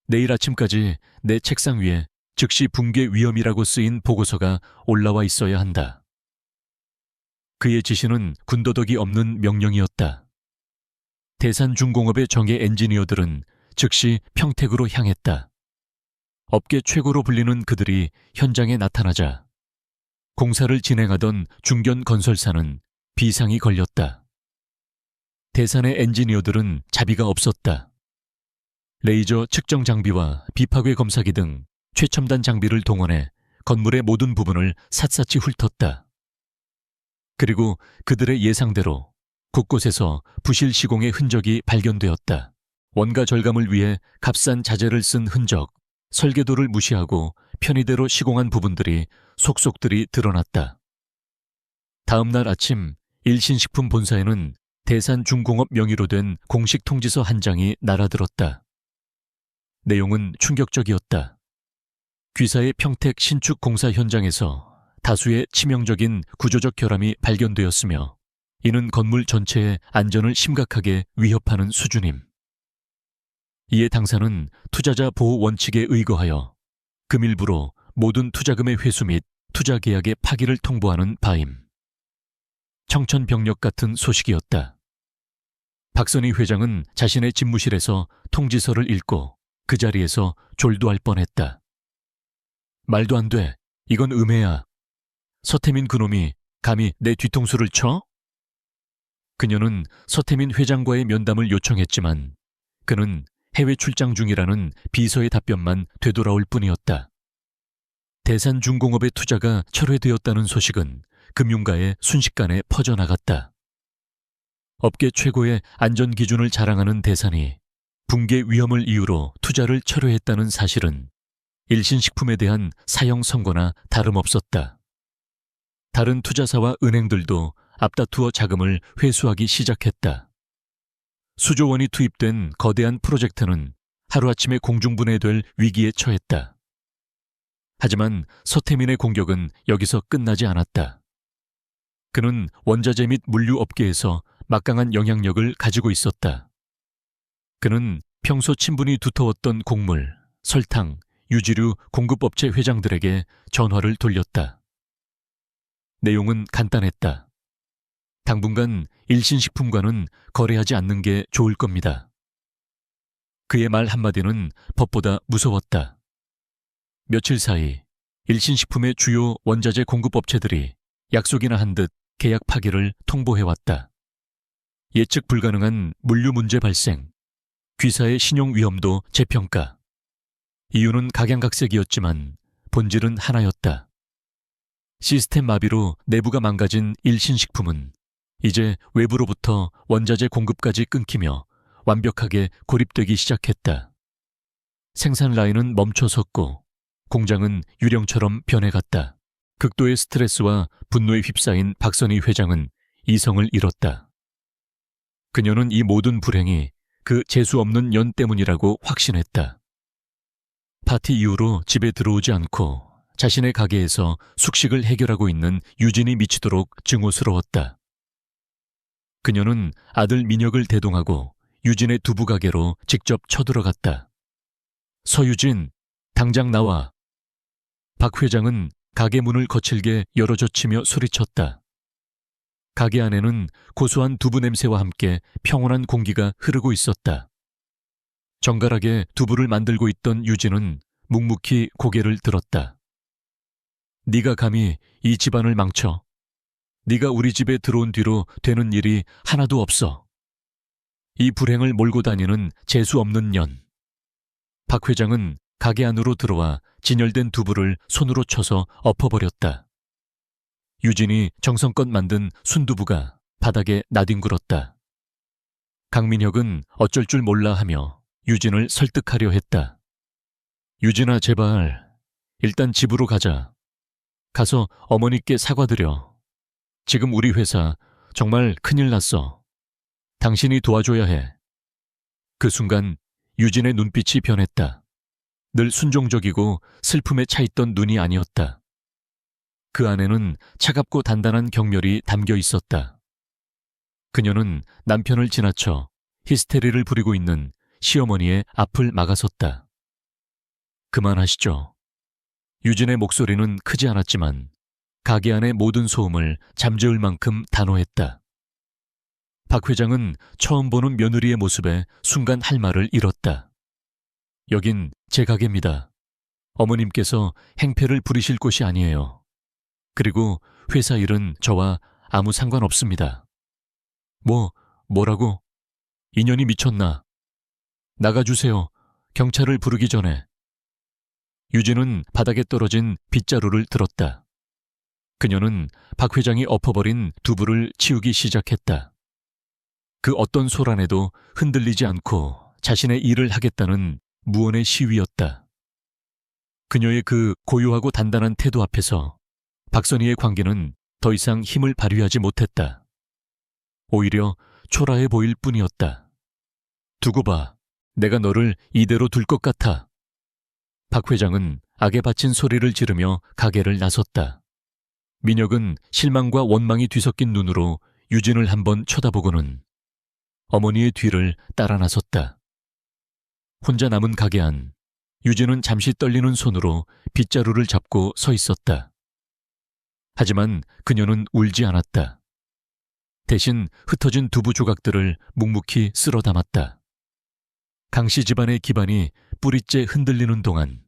내일 아침까지 내 책상 위에 즉시 붕괴 위험이라고 쓰인 보고서가 올라와 있어야 한다. 그의 지시는 군더더기 없는 명령이었다. 대산중공업의 정예 엔지니어들은 즉시 평택으로 향했다. 업계 최고로 불리는 그들이 현장에 나타나자 공사를 진행하던 중견 건설사는 비상이 걸렸다. 대산의 엔지니어들은 자비가 없었다. 레이저 측정 장비와 비파괴 검사기 등 최첨단 장비를 동원해 건물의 모든 부분을 샅샅이 훑었다. 그리고 그들의 예상대로 곳곳에서 부실 시공의 흔적이 발견되었다. 원가 절감을 위해 값싼 자재를 쓴 흔적, 설계도를 무시하고 편의대로 시공한 부분들이 속속들이 드러났다. 다음 날 아침 일신식품 본사에는 대산중공업 명의로 된 공식 통지서 한 장이 날아들었다. 내용은 충격적이었다. 귀사의 평택 신축 공사 현장에서 다수의 치명적인 구조적 결함이 발견되었으며 이는 건물 전체의 안전을 심각하게 위협하는 수준임. 이에 당사는 투자자 보호 원칙에 의거하여 금일부로 모든 투자금의 회수 및 투자 계약의 파기를 통보하는 바임. 청천벽력 같은 소식이었다. 박선희 회장은 자신의 집무실에서 통지서를 읽고 그 자리에서 졸도할 뻔했다. 말도 안 돼. 이건 음해야. 서태민 그놈이 감히 내 뒤통수를 쳐? 그녀는 서태민 회장과의 면담을 요청했지만 그는 해외 출장 중이라는 비서의 답변만 되돌아올 뿐이었다. 대산중공업의 투자가 철회되었다는 소식은 금융가에 순식간에 퍼져나갔다. 업계 최고의 안전기준을 자랑하는 대산이 붕괴 위험을 이유로 투자를 철회했다는 사실은 일신식품에 대한 사형 선고나 다름없었다. 다른 투자사와 은행들도 앞다투어 자금을 회수하기 시작했다. 수조 원이 투입된 거대한 프로젝트는 하루아침에 공중분해될 위기에 처했다. 하지만 서태민의 공격은 여기서 끝나지 않았다. 그는 원자재 및 물류 업계에서 막강한 영향력을 가지고 있었다. 그는 평소 친분이 두터웠던 곡물, 설탕, 유지류 공급업체 회장들에게 전화를 돌렸다. 내용은 간단했다. 당분간 일신식품과는 거래하지 않는 게 좋을 겁니다. 그의 말 한마디는 법보다 무서웠다. 며칠 사이 일신식품의 주요 원자재 공급업체들이 약속이나 한 듯 계약 파기를 통보해왔다. 예측 불가능한 물류 문제 발생, 귀사의 신용 위험도 재평가. 이유는 각양각색이었지만 본질은 하나였다. 시스템 마비로 내부가 망가진 일신식품은 이제 외부로부터 원자재 공급까지 끊기며 완벽하게 고립되기 시작했다. 생산 라인은 멈춰섰고 공장은 유령처럼 변해갔다. 극도의 스트레스와 분노에 휩싸인 박선희 회장은 이성을 잃었다. 그녀는 이 모든 불행이 그 재수없는 연 때문이라고 확신했다. 파티 이후로 집에 들어오지 않고 자신의 가게에서 숙식을 해결하고 있는 유진이 미치도록 증오스러웠다. 그녀는 아들 민혁을 대동하고 유진의 두부 가게로 직접 쳐들어갔다. 서유진, 당장 나와. 박 회장은 가게 문을 거칠게 열어젖히며 소리쳤다. 가게 안에는 고소한 두부 냄새와 함께 평온한 공기가 흐르고 있었다. 정갈하게 두부를 만들고 있던 유진은 묵묵히 고개를 들었다. 네가 감히 이 집안을 망쳐. 네가 우리 집에 들어온 뒤로 되는 일이 하나도 없어. 이 불행을 몰고 다니는 재수 없는 년. 박 회장은 가게 안으로 들어와 진열된 두부를 손으로 쳐서 엎어버렸다. 유진이 정성껏 만든 순두부가 바닥에 나뒹굴었다. 강민혁은 어쩔 줄 몰라 하며 유진을 설득하려 했다. 유진아, 제발 일단 집으로 가자. 가서 어머니께 사과드려. 지금 우리 회사 정말 큰일 났어. 당신이 도와줘야 해. 그 순간 유진의 눈빛이 변했다. 늘 순종적이고 슬픔에 차있던 눈이 아니었다. 그 안에는 차갑고 단단한 경멸이 담겨 있었다. 그녀는 남편을 지나쳐 히스테리를 부리고 있는 시어머니의 앞을 막아섰다. 그만하시죠. 유진의 목소리는 크지 않았지만 가게 안의 모든 소음을 잠재울 만큼 단호했다. 박 회장은 처음 보는 며느리의 모습에 순간 할 말을 잃었다. 여긴 제 가게입니다. 어머님께서 행패를 부리실 곳이 아니에요. 그리고 회사 일은 저와 아무 상관없습니다. 뭐라고? 인연이 미쳤나? 나가주세요. 경찰을 부르기 전에. 유진은 바닥에 떨어진 빗자루를 들었다. 그녀는 박 회장이 엎어버린 두부를 치우기 시작했다. 그 어떤 소란에도 흔들리지 않고 자신의 일을 하겠다는 무언의 시위였다. 그녀의 그 고요하고 단단한 태도 앞에서 박선희의 관계는 더 이상 힘을 발휘하지 못했다. 오히려 초라해 보일 뿐이었다. 두고 봐. 내가 너를 이대로 둘 것 같아. 박 회장은 악에 바친 소리를 지르며 가게를 나섰다. 민혁은 실망과 원망이 뒤섞인 눈으로 유진을 한번 쳐다보고는 어머니의 뒤를 따라 나섰다. 혼자 남은 가게 안, 유진은 잠시 떨리는 손으로 빗자루를 잡고 서 있었다. 하지만 그녀는 울지 않았다. 대신 흩어진 두부 조각들을 묵묵히 쓸어 담았다. 강씨 집안의 기반이 뿌리째 흔들리는 동안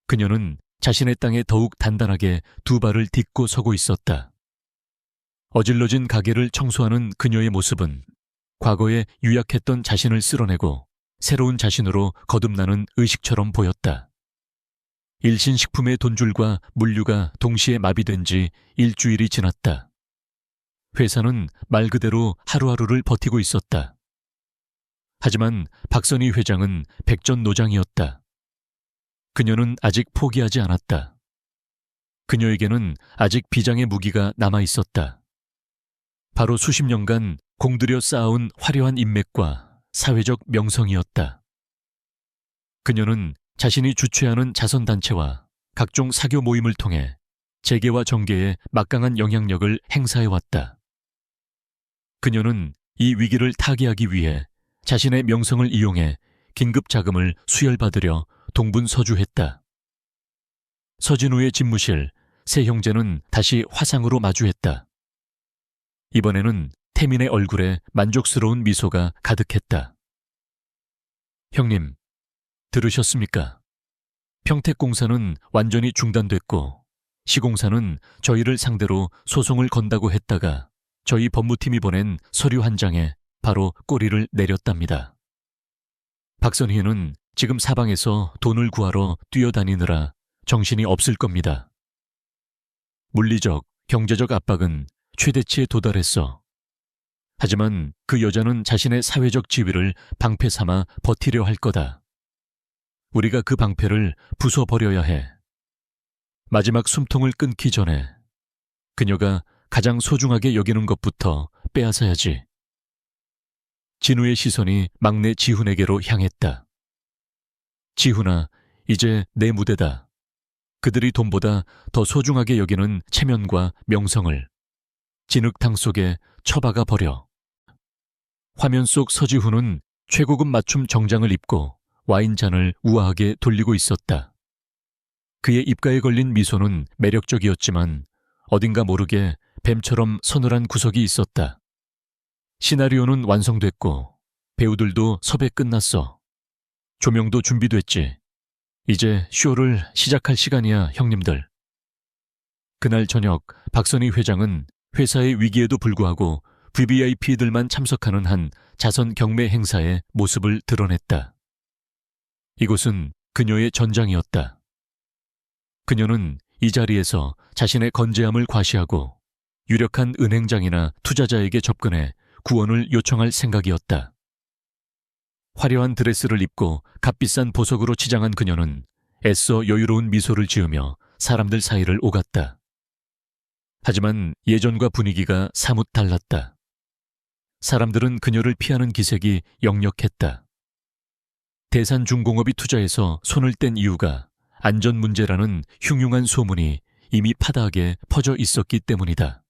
그녀는 자신의 땅에 더욱 단단하게 두 발을 딛고 서고 있었다. 어질러진 가게를 청소하는 그녀의 모습은 과거에 유약했던 자신을 쓸어내고 새로운 자신으로 거듭나는 의식처럼 보였다. 일신식품의 돈줄과 물류가 동시에 마비된 지 일주일이 지났다. 회사는 말 그대로 하루하루를 버티고 있었다. 하지만 박선희 회장은 백전노장이었다. 그녀는 아직 포기하지 않았다. 그녀에게는 아직 비장의 무기가 남아 있었다. 바로 수십 년간 공들여 쌓아온 화려한 인맥과 사회적 명성이었다. 그녀는 자신이 주최하는 자선단체와 각종 사교 모임을 통해 재계와 정계에 막강한 영향력을 행사해왔다. 그녀는 이 위기를 타개하기 위해 자신의 명성을 이용해 긴급 자금을 수혈받으려 동분서주했다. 서진우의 집무실, 세 형제는 다시 화상으로 마주했다. 이번에는 태민의 얼굴에 만족스러운 미소가 가득했다. 형님, 들으셨습니까? 평택공사는 완전히 중단됐고 시공사는 저희를 상대로 소송을 건다고 했다가 저희 법무팀이 보낸 서류 한 장에 바로 꼬리를 내렸답니다. 박선희는 지금 사방에서 돈을 구하러 뛰어다니느라 정신이 없을 겁니다. 물리적, 경제적 압박은 최대치에 도달했어. 하지만 그 여자는 자신의 사회적 지위를 방패 삼아 버티려 할 거다. 우리가 그 방패를 부숴버려야 해. 마지막 숨통을 끊기 전에 그녀가 가장 소중하게 여기는 것부터 빼앗아야지. 진우의 시선이 막내 지훈에게로 향했다. 지훈아, 이제 내 무대다. 그들이 돈보다 더 소중하게 여기는 체면과 명성을 진흙탕 속에 처박아 버려. 화면 속 서지훈은 최고급 맞춤 정장을 입고 와인잔을 우아하게 돌리고 있었다. 그의 입가에 걸린 미소는 매력적이었지만 어딘가 모르게 뱀처럼 서늘한 구석이 있었다. 시나리오는 완성됐고 배우들도 섭외 끝났어. 조명도 준비됐지. 이제 쇼를 시작할 시간이야, 형님들. 그날 저녁 박선희 회장은 회사의 위기에도 불구하고 VVIP들만 참석하는 한 자선 경매 행사에 모습을 드러냈다. 이곳은 그녀의 전장이었다. 그녀는 이 자리에서 자신의 건재함을 과시하고 유력한 은행장이나 투자자에게 접근해 구원을 요청할 생각이었다. 화려한 드레스를 입고 값비싼 보석으로 치장한 그녀는 애써 여유로운 미소를 지으며 사람들 사이를 오갔다. 하지만 예전과 분위기가 사뭇 달랐다. 사람들은 그녀를 피하는 기색이 역력했다. 대산중공업이 투자해서 손을 뗀 이유가 안전 문제라는 흉흉한 소문이 이미 파다하게 퍼져 있었기 때문이다.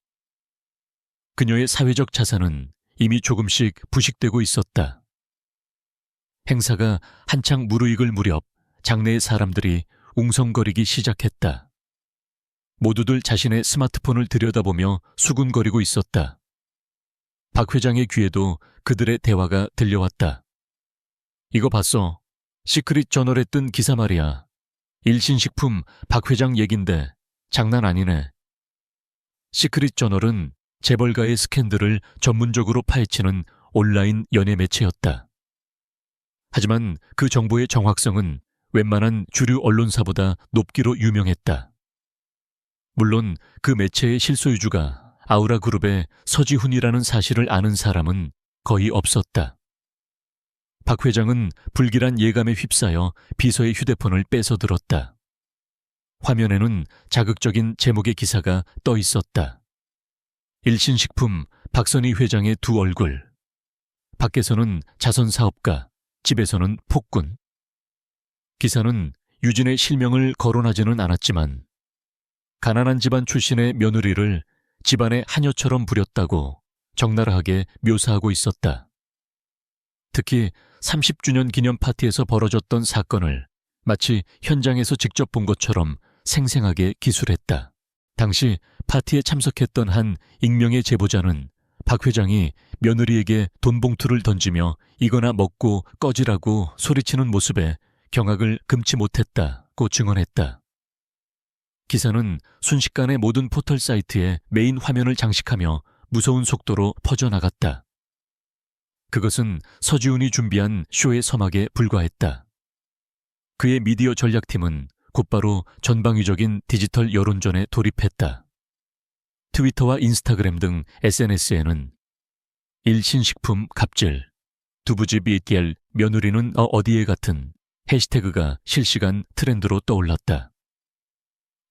그녀의 사회적 자산은 이미 조금씩 부식되고 있었다. 행사가 한창 무르익을 무렵 장내의 사람들이 웅성거리기 시작했다. 모두들 자신의 스마트폰을 들여다보며 수군거리고 있었다. 박 회장의 귀에도 그들의 대화가 들려왔다. 이거 봤어. 시크릿 저널에 뜬 기사 말이야. 일신식품 박 회장 얘긴데 장난 아니네. 시크릿 저널은 재벌가의 스캔들을 전문적으로 파헤치는 온라인 연예 매체였다. 하지만 그 정보의 정확성은 웬만한 주류 언론사보다 높기로 유명했다. 물론 그 매체의 실소유주가 아우라그룹의 서지훈이라는 사실을 아는 사람은 거의 없었다. 박 회장은 불길한 예감에 휩싸여 비서의 휴대폰을 뺏어들었다. 화면에는 자극적인 제목의 기사가 떠 있었다. 일신식품 박선희 회장의 두 얼굴. 밖에서는 자선사업가, 집에서는 폭군. 기사는 유진의 실명을 거론하지는 않았지만 가난한 집안 출신의 며느리를 집안의 하녀처럼 부렸다고 적나라하게 묘사하고 있었다. 특히 30주년 기념 파티에서 벌어졌던 사건을 마치 현장에서 직접 본 것처럼 생생하게 기술했다. 당시 파티에 참석했던 한 익명의 제보자는 박 회장이 며느리에게 돈 봉투를 던지며 이거나 먹고 꺼지라고 소리치는 모습에 경악을 금치 못했다고 증언했다. 기사는 순식간에 모든 포털 사이트에 메인 화면을 장식하며 무서운 속도로 퍼져나갔다. 그것은 서지훈이 준비한 쇼의 서막에 불과했다. 그의 미디어 전략팀은 곧바로 전방위적인 디지털 여론전에 돌입했다. 트위터와 인스타그램 등 SNS에는 일신식품 갑질, 두부집 이결 며느리는 어디에 같은 해시태그가 실시간 트렌드로 떠올랐다.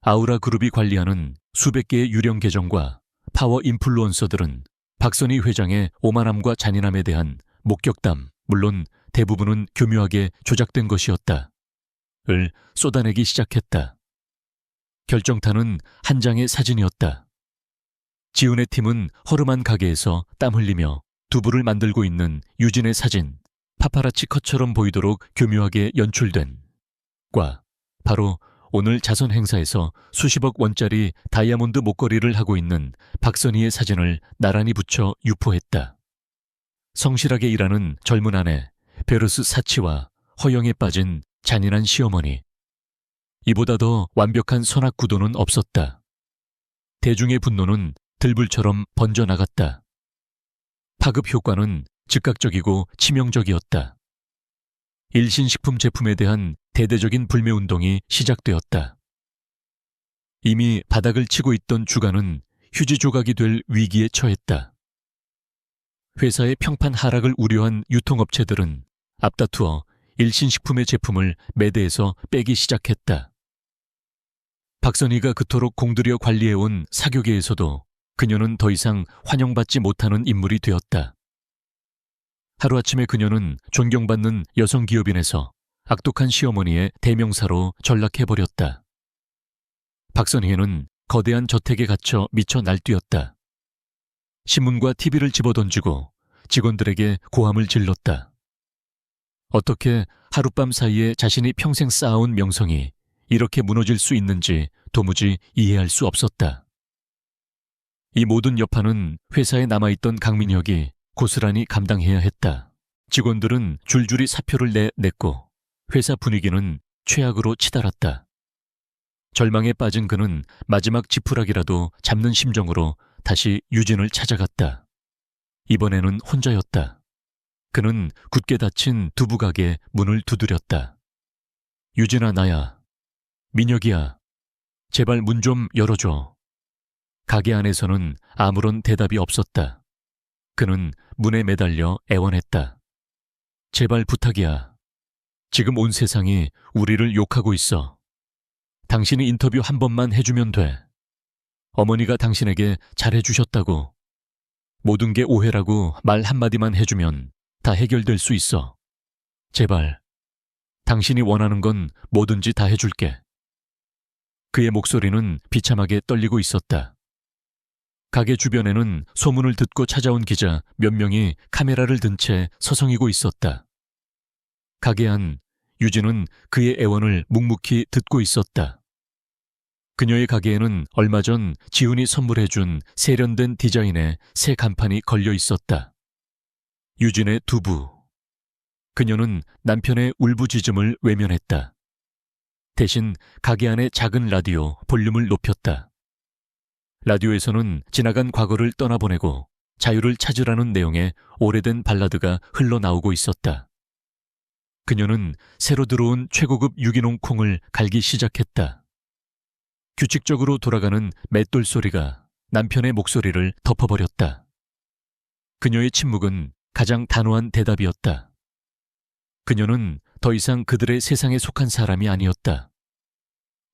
아우라 그룹이 관리하는 수백 개의 유령 계정과 파워 인플루언서들은 박선희 회장의 오만함과 잔인함에 대한 목격담, 물론 대부분은 교묘하게 조작된 것이었다. 을 쏟아내기 시작했다. 결정타는 한 장의 사진이었다. 지훈의 팀은 허름한 가게에서 땀 흘리며 두부를 만들고 있는 유진의 사진, 파파라치 컷처럼 보이도록 교묘하게 연출된 과 바로 오늘 자선 행사에서 수십억 원짜리 다이아몬드 목걸이를 하고 있는 박선희의 사진을 나란히 붙여 유포했다. 성실하게 일하는 젊은 아내 베르스 사치와 허영에 빠진 잔인한 시어머니. 이보다 더 완벽한 선악 구도는 없었다. 대중의 분노는 들불처럼 번져나갔다. 파급 효과는 즉각적이고 치명적이었다. 일신식품 제품에 대한 대대적인 불매운동이 시작되었다. 이미 바닥을 치고 있던 주가는 휴지 조각이 될 위기에 처했다. 회사의 평판 하락을 우려한 유통업체들은 앞다투어 일신식품의 제품을 매대에서 빼기 시작했다. 박선희가 그토록 공들여 관리해온 사교계에서도 그녀는 더 이상 환영받지 못하는 인물이 되었다. 하루아침에 그녀는 존경받는 여성 기업인에서 악독한 시어머니의 대명사로 전락해버렸다. 박선희는 거대한 저택에 갇혀 미쳐 날뛰었다. 신문과 TV를 집어던지고 직원들에게 고함을 질렀다. 어떻게 하룻밤 사이에 자신이 평생 쌓아온 명성이 이렇게 무너질 수 있는지 도무지 이해할 수 없었다. 이 모든 여파는 회사에 남아있던 강민혁이 고스란히 감당해야 했다. 직원들은 줄줄이 사표를 냈고 회사 분위기는 최악으로 치달았다. 절망에 빠진 그는 마지막 지푸라기라도 잡는 심정으로 다시 유진을 찾아갔다. 이번에는 혼자였다. 그는 굳게 닫힌 두부가게 문을 두드렸다. 유진아, 나야. 민혁이야. 제발 문 좀 열어줘. 가게 안에서는 아무런 대답이 없었다. 그는 문에 매달려 애원했다. 제발 부탁이야. 지금 온 세상이 우리를 욕하고 있어. 당신이 인터뷰 한 번만 해주면 돼. 어머니가 당신에게 잘해주셨다고. 모든 게 오해라고 말 한마디만 해주면 다 해결될 수 있어. 제발. 당신이 원하는 건 뭐든지 다 해줄게. 그의 목소리는 비참하게 떨리고 있었다. 가게 주변에는 소문을 듣고 찾아온 기자 몇 명이 카메라를 든 채 서성이고 있었다. 가게 안 유진은 그의 애원을 묵묵히 듣고 있었다. 그녀의 가게에는 얼마 전 지훈이 선물해준 세련된 디자인의 새 간판이 걸려 있었다. 유진의 두부. 그녀는 남편의 울부짖음을 외면했다. 대신 가게 안의 작은 라디오 볼륨을 높였다. 라디오에서는 지나간 과거를 떠나보내고 자유를 찾으라는 내용의 오래된 발라드가 흘러나오고 있었다. 그녀는 새로 들어온 최고급 유기농 콩을 갈기 시작했다. 규칙적으로 돌아가는 맷돌 소리가 남편의 목소리를 덮어버렸다. 그녀의 침묵은 가장 단호한 대답이었다. 그녀는 더 이상 그들의 세상에 속한 사람이 아니었다.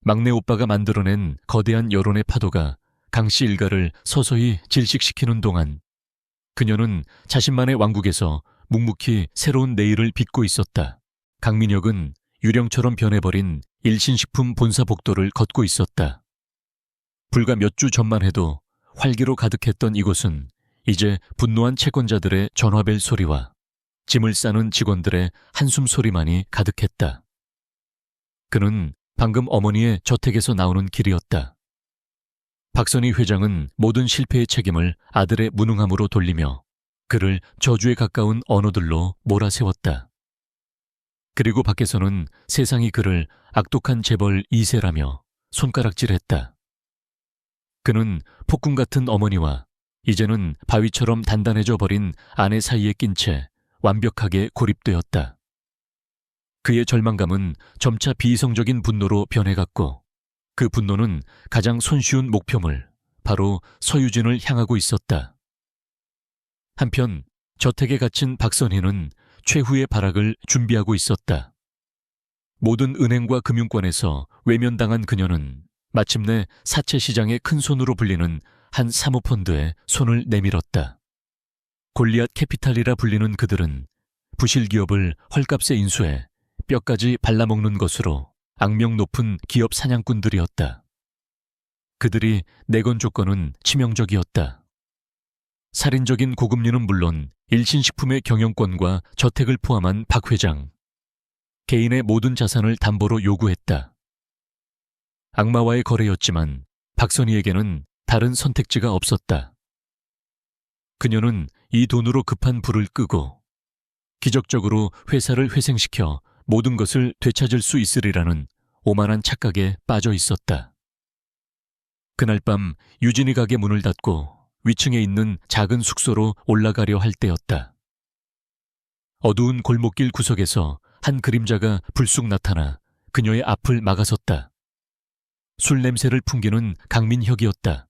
막내 오빠가 만들어낸 거대한 여론의 파도가 강씨 일가를 서서히 질식시키는 동안 그녀는 자신만의 왕국에서 묵묵히 새로운 내일을 빚고 있었다. 강민혁은 유령처럼 변해버린 일신식품 본사 복도를 걷고 있었다. 불과 몇 주 전만 해도 활기로 가득했던 이곳은 이제 분노한 채권자들의 전화벨 소리와 짐을 싸는 직원들의 한숨 소리만이 가득했다. 그는 방금 어머니의 저택에서 나오는 길이었다. 박선희 회장은 모든 실패의 책임을 아들의 무능함으로 돌리며 그를 저주에 가까운 언어들로 몰아세웠다. 그리고 밖에서는 세상이 그를 악독한 재벌 2세라며 손가락질했다. 그는 폭군 같은 어머니와 이제는 바위처럼 단단해져 버린 아내 사이에 낀 채 완벽하게 고립되었다. 그의 절망감은 점차 비이성적인 분노로 변해갔고 그 분노는 가장 손쉬운 목표물, 바로 서유진을 향하고 있었다. 한편 저택에 갇힌 박선희는 최후의 발악을 준비하고 있었다. 모든 은행과 금융권에서 외면당한 그녀는 마침내 사채시장의 큰손으로 불리는 한 사모펀드에 손을 내밀었다. 골리앗 캐피탈이라 불리는 그들은 부실 기업을 헐값에 인수해 뼈까지 발라먹는 것으로 악명 높은 기업 사냥꾼들이었다. 그들이 내건 조건은 치명적이었다. 살인적인 고금리는 물론 일신식품의 경영권과 저택을 포함한 박 회장, 개인의 모든 자산을 담보로 요구했다. 악마와의 거래였지만 박선희에게는 다른 선택지가 없었다. 그녀는 이 돈으로 급한 불을 끄고 기적적으로 회사를 회생시켜 모든 것을 되찾을 수 있으리라는 오만한 착각에 빠져 있었다. 그날 밤 유진이 가게 문을 닫고 위층에 있는 작은 숙소로 올라가려 할 때였다. 어두운 골목길 구석에서 한 그림자가 불쑥 나타나 그녀의 앞을 막아섰다. 술 냄새를 풍기는 강민혁이었다.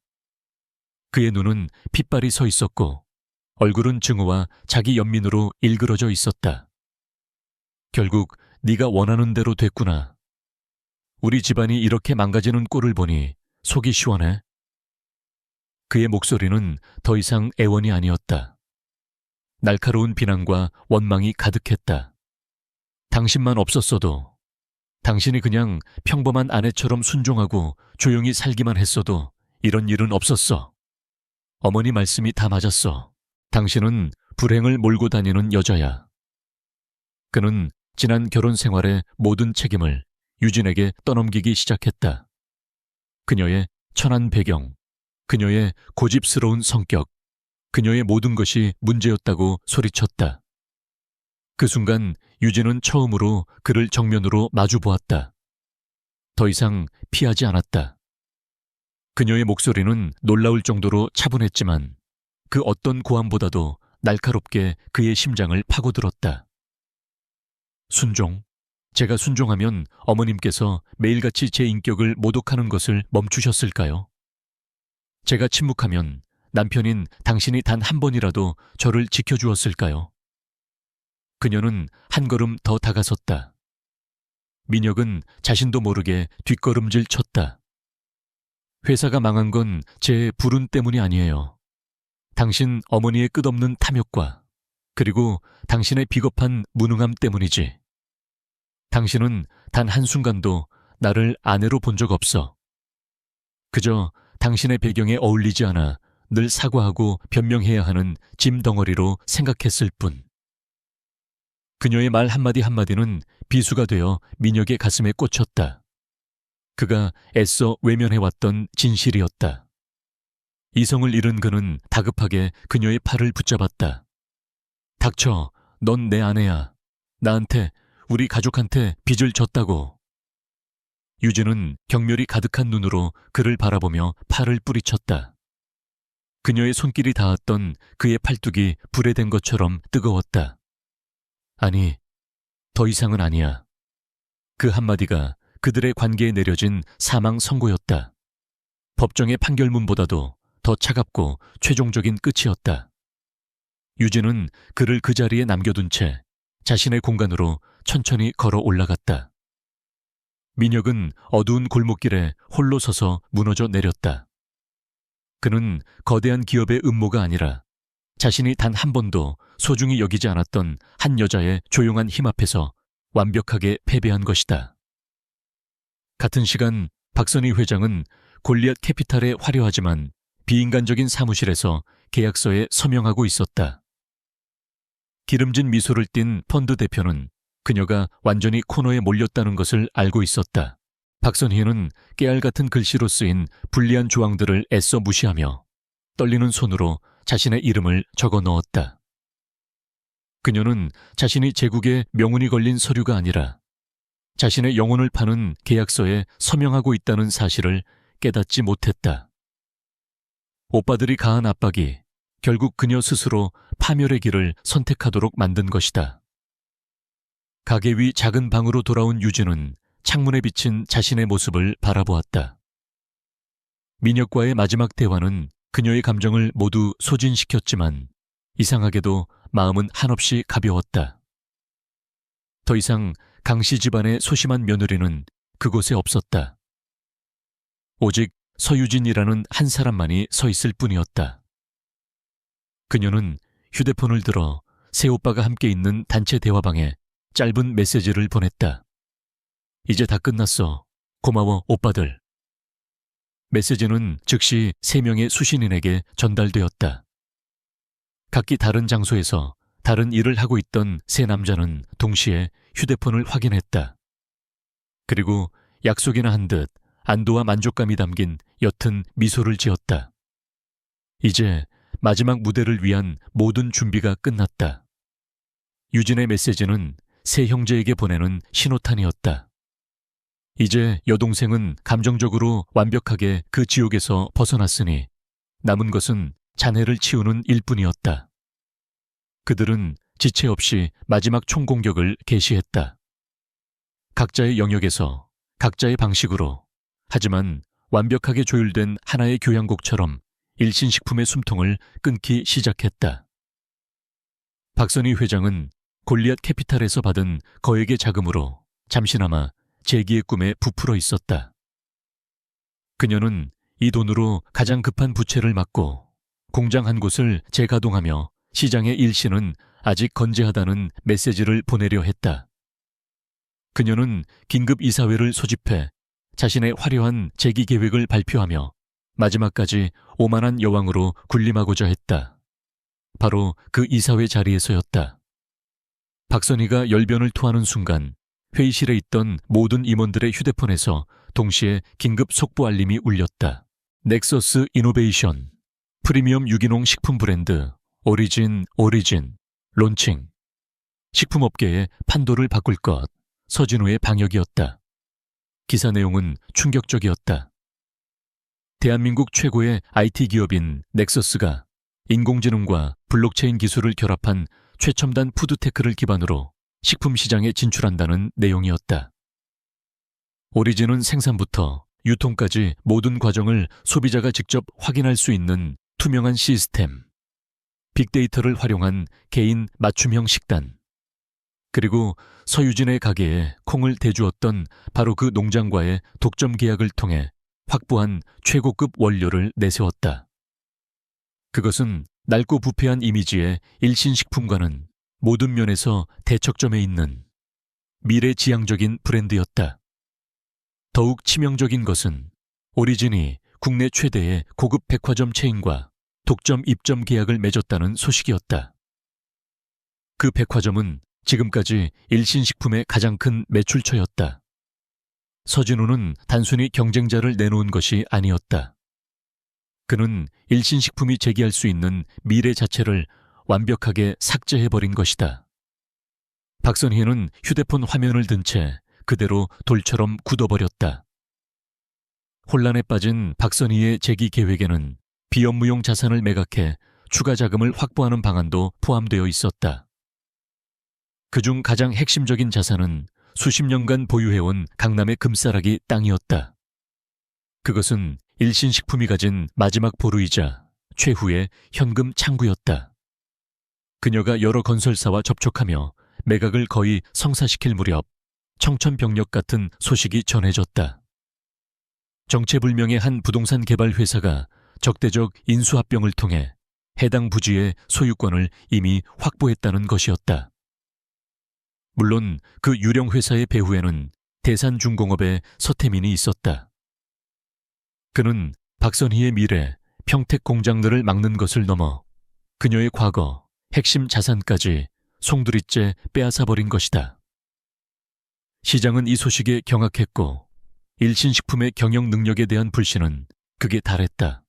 그의 눈은 핏발이 서 있었고 얼굴은 증오와 자기 연민으로 일그러져 있었다. 결국 네가 원하는 대로 됐구나. 우리 집안이 이렇게 망가지는 꼴을 보니 속이 시원해. 그의 목소리는 더 이상 애원이 아니었다. 날카로운 비난과 원망이 가득했다. 당신만 없었어도, 당신이 그냥 평범한 아내처럼 순종하고 조용히 살기만 했어도 이런 일은 없었어. 어머니 말씀이 다 맞았어. 당신은 불행을 몰고 다니는 여자야. 그는 지난 결혼 생활의 모든 책임을 유진에게 떠넘기기 시작했다. 그녀의 천한 배경, 그녀의 고집스러운 성격, 그녀의 모든 것이 문제였다고 소리쳤다. 그 순간 유진은 처음으로 그를 정면으로 마주보았다. 더 이상 피하지 않았다. 그녀의 목소리는 놀라울 정도로 차분했지만 그 어떤 고함보다도 날카롭게 그의 심장을 파고들었다. 순종. 제가 순종하면 어머님께서 매일같이 제 인격을 모독하는 것을 멈추셨을까요? 제가 침묵하면 남편인 당신이 단 한 번이라도 저를 지켜주었을까요? 그녀는 한 걸음 더 다가섰다. 민혁은 자신도 모르게 뒷걸음질 쳤다. 회사가 망한 건 제 불운 때문이 아니에요. 당신 어머니의 끝없는 탐욕과 그리고 당신의 비겁한 무능함 때문이지. 당신은 단 한순간도 나를 아내로 본 적 없어. 그저 당신의 배경에 어울리지 않아 늘 사과하고 변명해야 하는 짐 덩어리로 생각했을 뿐. 그녀의 말 한마디 한마디는 비수가 되어 민혁의 가슴에 꽂혔다. 그가 애써 외면해왔던 진실이었다. 이성을 잃은 그는 다급하게 그녀의 팔을 붙잡았다. 닥쳐, 넌 내 아내야. 나한테, 우리 가족한테 빚을 졌다고. 유진은 경멸이 가득한 눈으로 그를 바라보며 팔을 뿌리쳤다. 그녀의 손길이 닿았던 그의 팔뚝이 불에 댄 것처럼 뜨거웠다. 아니, 더 이상은 아니야. 그 한마디가 그들의 관계에 내려진 사망 선고였다. 법정의 판결문보다도 더 차갑고 최종적인 끝이었다. 유진은 그를 그 자리에 남겨둔 채 자신의 공간으로 천천히 걸어 올라갔다. 민혁은 어두운 골목길에 홀로 서서 무너져 내렸다. 그는 거대한 기업의 음모가 아니라 자신이 단 한 번도 소중히 여기지 않았던 한 여자의 조용한 힘 앞에서 완벽하게 패배한 것이다. 같은 시간 박선희 회장은 골리앗 캐피탈의 화려하지만 비인간적인 사무실에서 계약서에 서명하고 있었다. 기름진 미소를 띤 펀드 대표는 그녀가 완전히 코너에 몰렸다는 것을 알고 있었다. 박선희는 깨알 같은 글씨로 쓰인 불리한 조항들을 애써 무시하며 떨리는 손으로 자신의 이름을 적어 넣었다. 그녀는 자신이 제국에 명운이 걸린 서류가 아니라 자신의 영혼을 파는 계약서에 서명하고 있다는 사실을 깨닫지 못했다. 오빠들이 가한 압박이 결국 그녀 스스로 파멸의 길을 선택하도록 만든 것이다. 가게 위 작은 방으로 돌아온 유진은 창문에 비친 자신의 모습을 바라보았다. 민혁과의 마지막 대화는 그녀의 감정을 모두 소진시켰지만 이상하게도 마음은 한없이 가벼웠다. 더 이상 강씨 집안의 소심한 며느리는 그곳에 없었다. 오직 서유진이라는 한 사람만이 서 있을 뿐이었다. 그녀는 휴대폰을 들어 새오빠가 함께 있는 단체 대화방에 짧은 메시지를 보냈다. 이제 다 끝났어. 고마워, 오빠들. 메시지는 즉시 3명의 수신인에게 전달되었다. 각기 다른 장소에서 다른 일을 하고 있던 세 남자는 동시에 휴대폰을 확인했다. 그리고 약속이나 한 듯 안도와 만족감이 담긴 옅은 미소를 지었다. 이제 마지막 무대를 위한 모든 준비가 끝났다. 유진의 메시지는 세 형제에게 보내는 신호탄이었다. 이제 여동생은 감정적으로 완벽하게 그 지옥에서 벗어났으니 남은 것은 잔해를 치우는 일뿐이었다. 그들은 지체 없이 마지막 총공격을 개시했다. 각자의 영역에서 각자의 방식으로, 하지만 완벽하게 조율된 하나의 교향곡처럼 일신식품의 숨통을 끊기 시작했다. 박선희 회장은 골리앗 캐피탈에서 받은 거액의 자금으로 잠시나마 재기의 꿈에 부풀어 있었다. 그녀는 이 돈으로 가장 급한 부채를 막고 공장 한 곳을 재가동하며 시장의 일신은 아직 건재하다는 메시지를 보내려 했다. 그녀는 긴급 이사회를 소집해 자신의 화려한 재기 계획을 발표하며 마지막까지 오만한 여왕으로 군림하고자 했다. 바로 그 이사회 자리에서였다. 박선희가 열변을 토하는 순간 회의실에 있던 모든 임원들의 휴대폰에서 동시에 긴급 속보 알림이 울렸다. 넥서스 이노베이션, 프리미엄 유기농 식품 브랜드 오리진 론칭. 식품업계의 판도를 바꿀 것, 서진우의 방역이었다. 기사 내용은 충격적이었다. 대한민국 최고의 IT 기업인 넥서스가 인공지능과 블록체인 기술을 결합한 최첨단 푸드테크를 기반으로 식품 시장에 진출한다는 내용이었다. 오리진은 생산부터 유통까지 모든 과정을 소비자가 직접 확인할 수 있는 투명한 시스템, 빅데이터를 활용한 개인 맞춤형 식단, 그리고 서유진의 가게에 콩을 대주었던 바로 그 농장과의 독점 계약을 통해 확보한 최고급 원료를 내세웠다. 그것은 낡고 부패한 이미지의 일신식품과는 모든 면에서 대척점에 있는 미래지향적인 브랜드였다. 더욱 치명적인 것은 오리진이 국내 최대의 고급 백화점 체인과 독점 입점 계약을 맺었다는 소식이었다. 그 백화점은 지금까지 일신식품의 가장 큰 매출처였다. 서진우는 단순히 경쟁자를 내놓은 것이 아니었다. 그는 일신식품이 제기할 수 있는 미래 자체를 완벽하게 삭제해버린 것이다. 박선희는 휴대폰 화면을 든 채 그대로 돌처럼 굳어버렸다. 혼란에 빠진 박선희의 재기 계획에는 비업무용 자산을 매각해 추가 자금을 확보하는 방안도 포함되어 있었다. 그중 가장 핵심적인 자산은 수십 년간 보유해온 강남의 금싸라기 땅이었다. 그것은 일신식품이 가진 마지막 보루이자 최후의 현금 창구였다. 그녀가 여러 건설사와 접촉하며 매각을 거의 성사시킬 무렵 청천벽력 같은 소식이 전해졌다. 정체불명의 한 부동산 개발 회사가 적대적 인수합병을 통해 해당 부지의 소유권을 이미 확보했다는 것이었다. 물론 그 유령 회사의 배후에는 대산중공업의 서태민이 있었다. 그는 박선희의 미래, 평택 공장들을 막는 것을 넘어 그녀의 과거, 핵심 자산까지 송두리째 빼앗아버린 것이다. 시장은 이 소식에 경악했고 일신식품의 경영 능력에 대한 불신은 극에 달했다.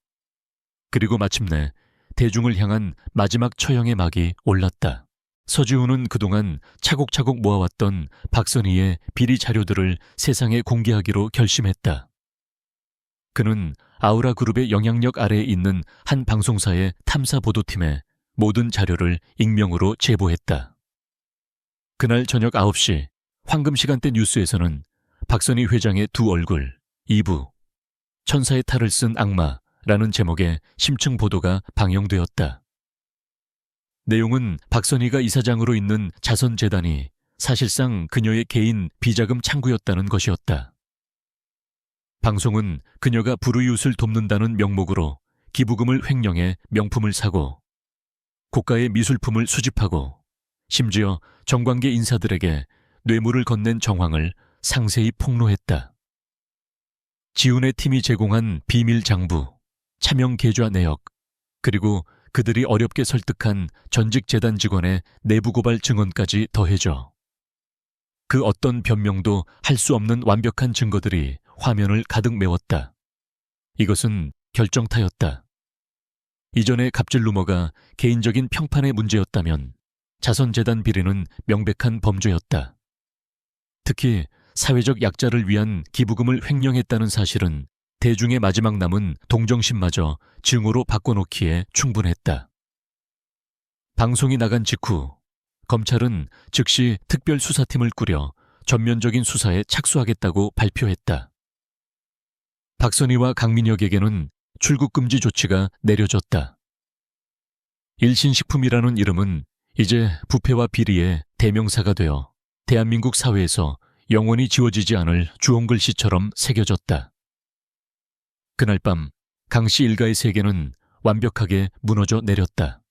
그리고 마침내 대중을 향한 마지막 처형의 막이 올랐다. 서지훈은 그동안 차곡차곡 모아왔던 박선희의 비리 자료들을 세상에 공개하기로 결심했다. 그는 아우라 그룹의 영향력 아래에 있는 한 방송사의 탐사보도팀에 모든 자료를 익명으로 제보했다. 그날 저녁 9시 황금시간대 뉴스에서는 박선희 회장의 두 얼굴, 2부, 천사의 탈을 쓴 악마라는 제목의 심층 보도가 방영되었다. 내용은 박선희가 이사장으로 있는 자선재단이 사실상 그녀의 개인 비자금 창구였다는 것이었다. 방송은 그녀가 불우이웃을 돕는다는 명목으로 기부금을 횡령해 명품을 사고 고가의 미술품을 수집하고 심지어 정관계 인사들에게 뇌물을 건넨 정황을 상세히 폭로했다. 지훈의 팀이 제공한 비밀 장부, 차명 계좌 내역, 그리고 그들이 어렵게 설득한 전직 재단 직원의 내부 고발 증언까지 더해져 그 어떤 변명도 할 수 없는 완벽한 증거들이 화면을 가득 메웠다. 이것은 결정타였다. 이전의 갑질 루머가 개인적인 평판의 문제였다면 자선재단 비리는 명백한 범죄였다. 특히 사회적 약자를 위한 기부금을 횡령했다는 사실은 대중의 마지막 남은 동정심마저 증오로 바꿔놓기에 충분했다. 방송이 나간 직후 검찰은 즉시 특별수사팀을 꾸려 전면적인 수사에 착수하겠다고 발표했다. 박선희와 강민혁에게는 출국금지 조치가 내려졌다. 일신식품이라는 이름은 이제 부패와 비리의 대명사가 되어 대한민국 사회에서 영원히 지워지지 않을 주홍글씨처럼 새겨졌다. 그날 밤 강씨 일가의 세계는 완벽하게 무너져 내렸다.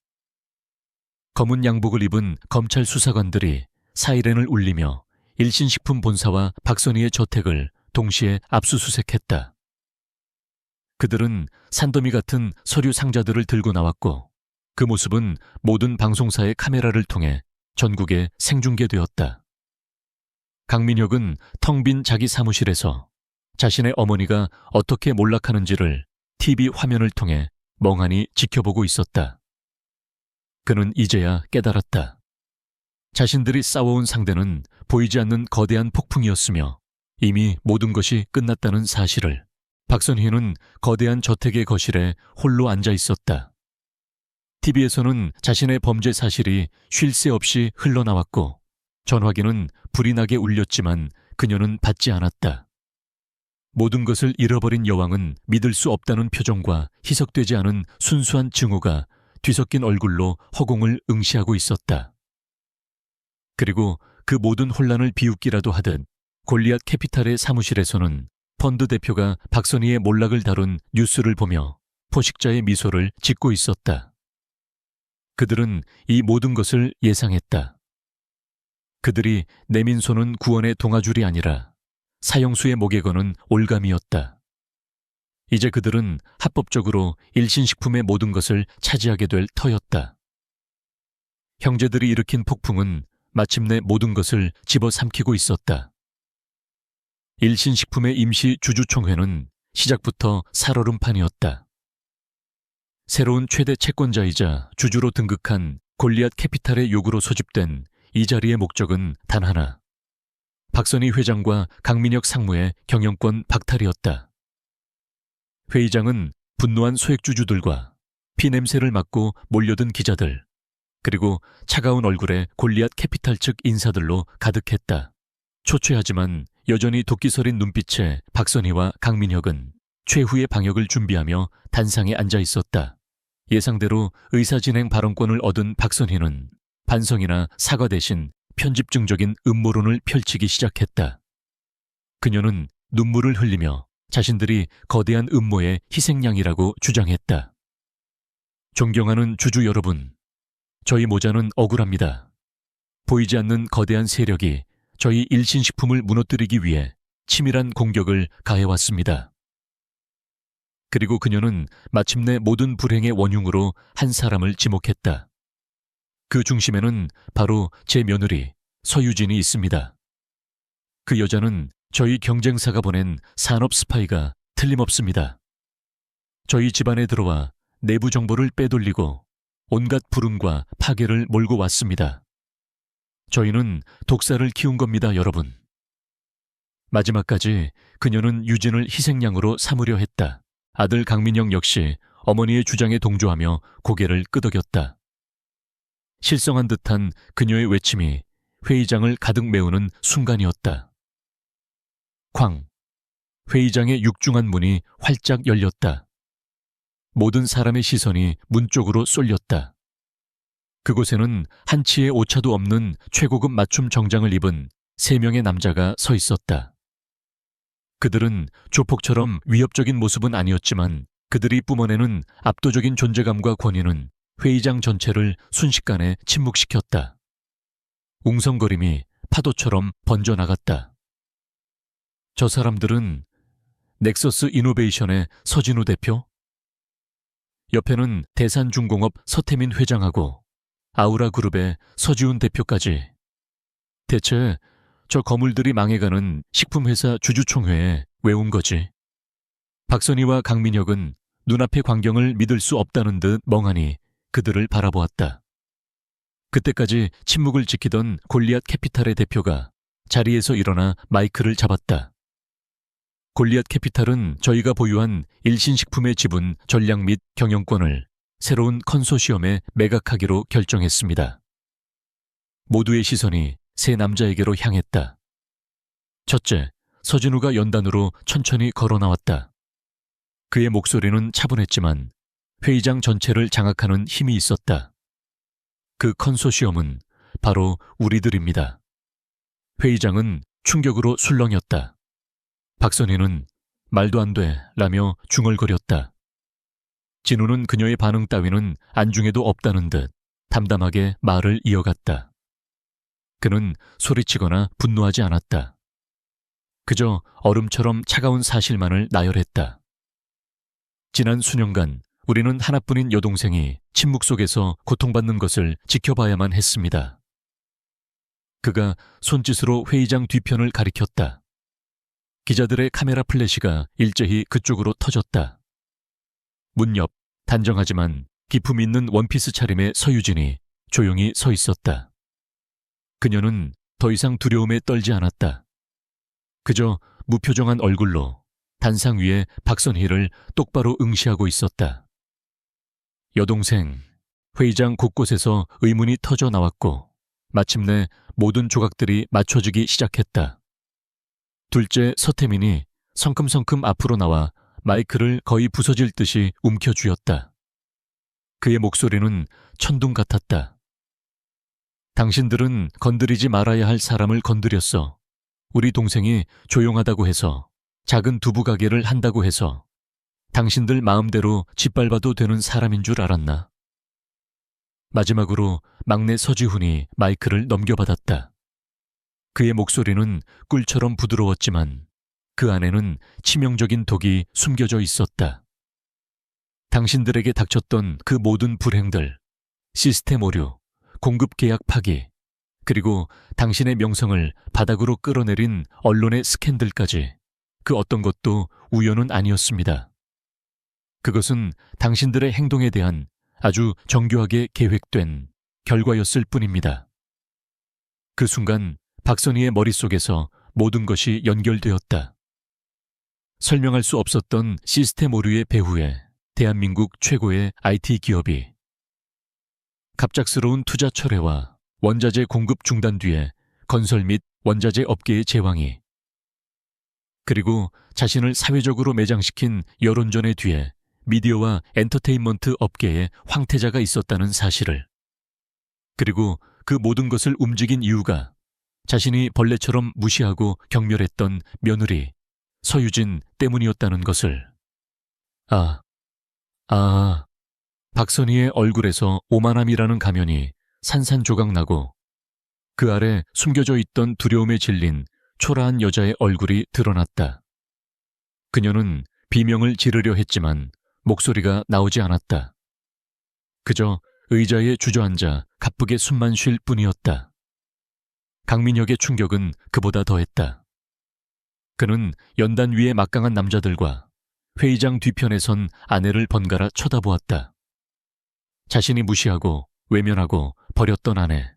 검은 양복을 입은 검찰 수사관들이 사이렌을 울리며 일신식품 본사와 박선희의 저택을 동시에 압수수색했다. 그들은 산더미 같은 서류 상자들을 들고 나왔고 그 모습은 모든 방송사의 카메라를 통해 전국에 생중계되었다. 강민혁은 텅 빈 자기 사무실에서 자신의 어머니가 어떻게 몰락하는지를 TV 화면을 통해 멍하니 지켜보고 있었다. 그는 이제야 깨달았다. 자신들이 싸워온 상대는 보이지 않는 거대한 폭풍이었으며 이미 모든 것이 끝났다는 사실을. 박선희는 거대한 저택의 거실에 홀로 앉아 있었다. TV에서는 자신의 범죄 사실이 쉴 새 없이 흘러나왔고 전화기는 불이 나게 울렸지만 그녀는 받지 않았다. 모든 것을 잃어버린 여왕은 믿을 수 없다는 표정과 희석되지 않은 순수한 증오가 뒤섞인 얼굴로 허공을 응시하고 있었다. 그리고 그 모든 혼란을 비웃기라도 하듯 골리앗 캐피탈의 사무실에서는 펀드 대표가 박선희의 몰락을 다룬 뉴스를 보며 포식자의 미소를 짓고 있었다. 그들은 이 모든 것을 예상했다. 그들이 내민 손은 구원의 동아줄이 아니라 사형수의 목에 거는 올감이었다. 이제 그들은 합법적으로 일신식품의 모든 것을 차지하게 될 터였다. 형제들이 일으킨 폭풍은 마침내 모든 것을 집어삼키고 있었다. 일신식품의 임시 주주총회는 시작부터 살얼음판이었다. 새로운 최대 채권자이자 주주로 등극한 골리앗 캐피탈의 요구로 소집된 이 자리의 목적은 단 하나. 박선희 회장과 강민혁 상무의 경영권 박탈이었다. 회의장은 분노한 소액주주들과 피냄새를 맡고 몰려든 기자들, 그리고 차가운 얼굴의 골리앗 캐피탈 측 인사들로 가득했다. 초췌하지만 여전히 도끼서린 눈빛의 박선희와 강민혁은 최후의 방역을 준비하며 단상에 앉아 있었다. 예상대로 의사진행 발언권을 얻은 박선희는 반성이나 사과 대신 편집증적인 음모론을 펼치기 시작했다. 그녀는 눈물을 흘리며 자신들이 거대한 음모의 희생양이라고 주장했다. 존경하는 주주 여러분, 저희 모자는 억울합니다. 보이지 않는 거대한 세력이 저희 일신식품을 무너뜨리기 위해 치밀한 공격을 가해왔습니다. 그리고 그녀는 마침내 모든 불행의 원흉으로 한 사람을 지목했다. 그 중심에는 바로 제 며느리 서유진이 있습니다. 그 여자는 저희 경쟁사가 보낸 산업 스파이가 틀림없습니다. 저희 집안에 들어와 내부 정보를 빼돌리고 온갖 불운과 파괴를 몰고 왔습니다. 저희는 독사를 키운 겁니다, 여러분. 마지막까지 그녀는 유진을 희생양으로 삼으려 했다. 아들 강민영 역시 어머니의 주장에 동조하며 고개를 끄덕였다. 실성한 듯한 그녀의 외침이 회의장을 가득 메우는 순간이었다. 쾅! 회의장의 육중한 문이 활짝 열렸다. 모든 사람의 시선이 문 쪽으로 쏠렸다. 그곳에는 한치의 오차도 없는 최고급 맞춤 정장을 입은 3명의 남자가 서 있었다. 그들은 조폭처럼 위협적인 모습은 아니었지만 그들이 뿜어내는 압도적인 존재감과 권위는 회의장 전체를 순식간에 침묵시켰다. 웅성거림이 파도처럼 번져나갔다. 저 사람들은 넥서스 이노베이션의 서진우 대표? 옆에는 대산중공업 서태민 회장하고 아우라그룹의 서지훈 대표까지. 대체 저 거물들이 망해가는 식품회사 주주총회에 왜 온 거지? 박선희와 강민혁은 눈앞의 광경을 믿을 수 없다는 듯 멍하니 그들을 바라보았다. 그때까지 침묵을 지키던 골리앗 캐피탈의 대표가 자리에서 일어나 마이크를 잡았다. 골리앗 캐피탈은 저희가 보유한 일신식품의 지분, 전략 및 경영권을 새로운 컨소시엄에 매각하기로 결정했습니다. 모두의 시선이 세 남자에게로 향했다. 첫째, 서진우가 연단으로 천천히 걸어 나왔다. 그의 목소리는 차분했지만 회의장 전체를 장악하는 힘이 있었다. 그 컨소시엄은 바로 우리들입니다. 회의장은 충격으로 술렁였다. 박선희는 말도 안 돼 라며 중얼거렸다. 진우는 그녀의 반응 따위는 안중에도 없다는 듯 담담하게 말을 이어갔다. 그는 소리치거나 분노하지 않았다. 그저 얼음처럼 차가운 사실만을 나열했다. 지난 수년간 우리는 하나뿐인 여동생이 침묵 속에서 고통받는 것을 지켜봐야만 했습니다. 그가 손짓으로 회의장 뒤편을 가리켰다. 기자들의 카메라 플래시가 일제히 그쪽으로 터졌다. 문 옆 단정하지만 기품 있는 원피스 차림의 서유진이 조용히 서 있었다. 그녀는 더 이상 두려움에 떨지 않았다. 그저 무표정한 얼굴로 단상 위에 박선희를 똑바로 응시하고 있었다. 여동생, 회의장 곳곳에서 의문이 터져 나왔고 마침내 모든 조각들이 맞춰지기 시작했다. 둘째 서태민이 성큼성큼 앞으로 나와 마이크를 거의 부서질 듯이 움켜쥐었다. 그의 목소리는 천둥 같았다. 당신들은 건드리지 말아야 할 사람을 건드렸어. 우리 동생이 조용하다고 해서, 작은 두부 가게를 한다고 해서 당신들 마음대로 짓밟아도 되는 사람인 줄 알았나? 마지막으로 막내 서지훈이 마이크를 넘겨받았다. 그의 목소리는 꿀처럼 부드러웠지만 그 안에는 치명적인 독이 숨겨져 있었다. 당신들에게 닥쳤던 그 모든 불행들, 시스템 오류, 공급 계약 파기, 그리고 당신의 명성을 바닥으로 끌어내린 언론의 스캔들까지 그 어떤 것도 우연은 아니었습니다. 그것은 당신들의 행동에 대한 아주 정교하게 계획된 결과였을 뿐입니다. 그 순간 박선희의 머릿속에서 모든 것이 연결되었다. 설명할 수 없었던 시스템 오류의 배후에 대한민국 최고의 IT 기업이, 갑작스러운 투자 철회와 원자재 공급 중단 뒤에 건설 및 원자재 업계의 제왕이, 그리고 자신을 사회적으로 매장시킨 여론전의 뒤에 미디어와 엔터테인먼트 업계에 황태자가 있었다는 사실을, 그리고 그 모든 것을 움직인 이유가 자신이 벌레처럼 무시하고 경멸했던 며느리 서유진 때문이었다는 것을. 박선희의 얼굴에서 오만함이라는 가면이 산산조각 나고 그 아래 숨겨져 있던 두려움에 질린 초라한 여자의 얼굴이 드러났다. 그녀는 비명을 지르려 했지만 목소리가 나오지 않았다. 그저 의자에 주저앉아 가쁘게 숨만 쉴 뿐이었다. 강민혁의 충격은 그보다 더했다. 그는 연단 위의 막강한 남자들과 회의장 뒤편에 선 아내를 번갈아 쳐다보았다. 자신이 무시하고 외면하고 버렸던 아내.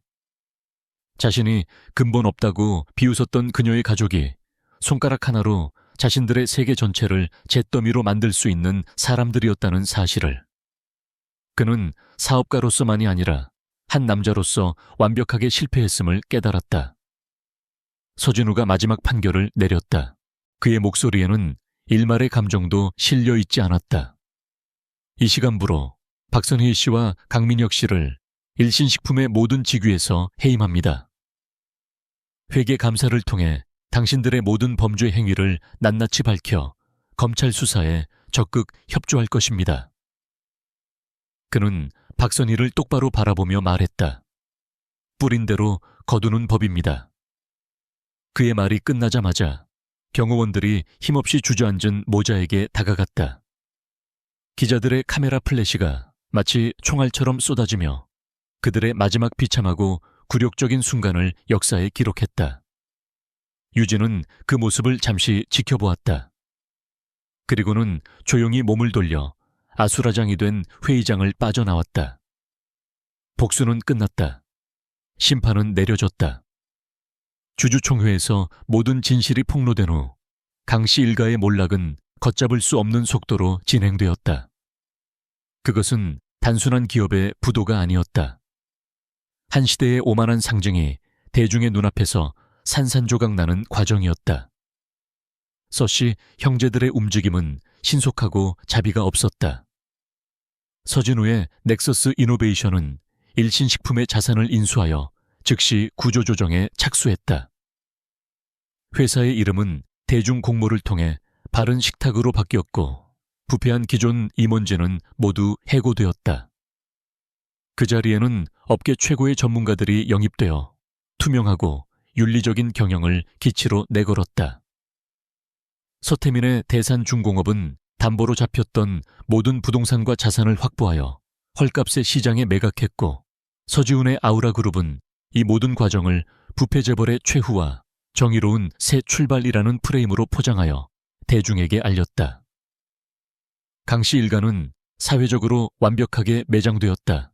자신이 근본 없다고 비웃었던 그녀의 가족이 손가락 하나로 자신들의 세계 전체를 잿더미로 만들 수 있는 사람들이었다는 사실을. 그는 사업가로서만이 아니라 한 남자로서 완벽하게 실패했음을 깨달았다. 서진우가 마지막 판결을 내렸다. 그의 목소리에는 일말의 감정도 실려 있지 않았다. 이 시간부로 박선희 씨와 강민혁 씨를 일신식품의 모든 직위에서 해임합니다. 회계 감사를 통해 당신들의 모든 범죄 행위를 낱낱이 밝혀 검찰 수사에 적극 협조할 것입니다. 그는 박선희를 똑바로 바라보며 말했다. 뿌린 대로 거두는 법입니다. 그의 말이 끝나자마자 경호원들이 힘없이 주저앉은 모자에게 다가갔다. 기자들의 카메라 플래시가 마치 총알처럼 쏟아지며 그들의 마지막 비참하고 굴욕적인 순간을 역사에 기록했다. 유진은 그 모습을 잠시 지켜보았다. 그리고는 조용히 몸을 돌려 아수라장이 된 회의장을 빠져나왔다. 복수는 끝났다. 심판은 내려졌다. 주주총회에서 모든 진실이 폭로된 후 강씨 일가의 몰락은 걷잡을 수 없는 속도로 진행되었다. 그것은 단순한 기업의 부도가 아니었다. 한 시대의 오만한 상징이 대중의 눈앞에서 산산조각 나는 과정이었다. 서씨 형제들의 움직임은 신속하고 자비가 없었다. 서진우의 넥서스 이노베이션은 일신식품의 자산을 인수하여 즉시 구조조정에 착수했다. 회사의 이름은 대중공모를 통해 바른 식탁으로 바뀌었고 부패한 기존 임원진은 모두 해고되었다. 그 자리에는 업계 최고의 전문가들이 영입되어 투명하고 윤리적인 경영을 기치로 내걸었다. 서태민의 대산중공업은 담보로 잡혔던 모든 부동산과 자산을 확보하여 헐값의 시장에 매각했고 서지훈의 아우라그룹은 이 모든 과정을 부패재벌의 최후와 정의로운 새 출발이라는 프레임으로 포장하여 대중에게 알렸다. 강씨 일가는 사회적으로 완벽하게 매장되었다.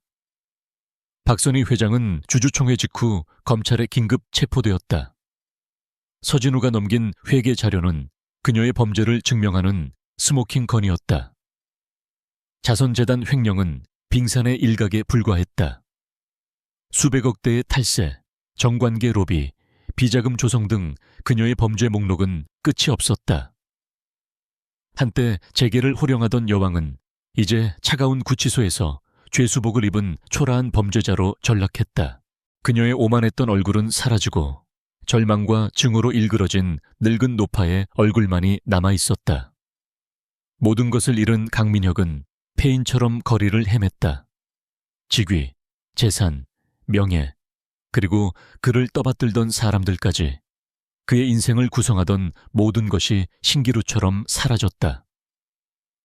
박선희 회장은 주주총회 직후 검찰에 긴급 체포되었다. 서진우가 넘긴 회계 자료는 그녀의 범죄를 증명하는 스모킹 건이었다. 자선재단 횡령은 빙산의 일각에 불과했다. 수백억 대의 탈세, 정관계 로비, 비자금 조성 등 그녀의 범죄 목록은 끝이 없었다. 한때 재계를 호령하던 여왕은 이제 차가운 구치소에서 죄수복을 입은 초라한 범죄자로 전락했다. 그녀의 오만했던 얼굴은 사라지고 절망과 증오로 일그러진 늙은 노파의 얼굴만이 남아있었다. 모든 것을 잃은 강민혁은 폐인처럼 거리를 헤맸다. 직위, 재산, 명예, 그리고 그를 떠받들던 사람들까지 그의 인생을 구성하던 모든 것이 신기루처럼 사라졌다.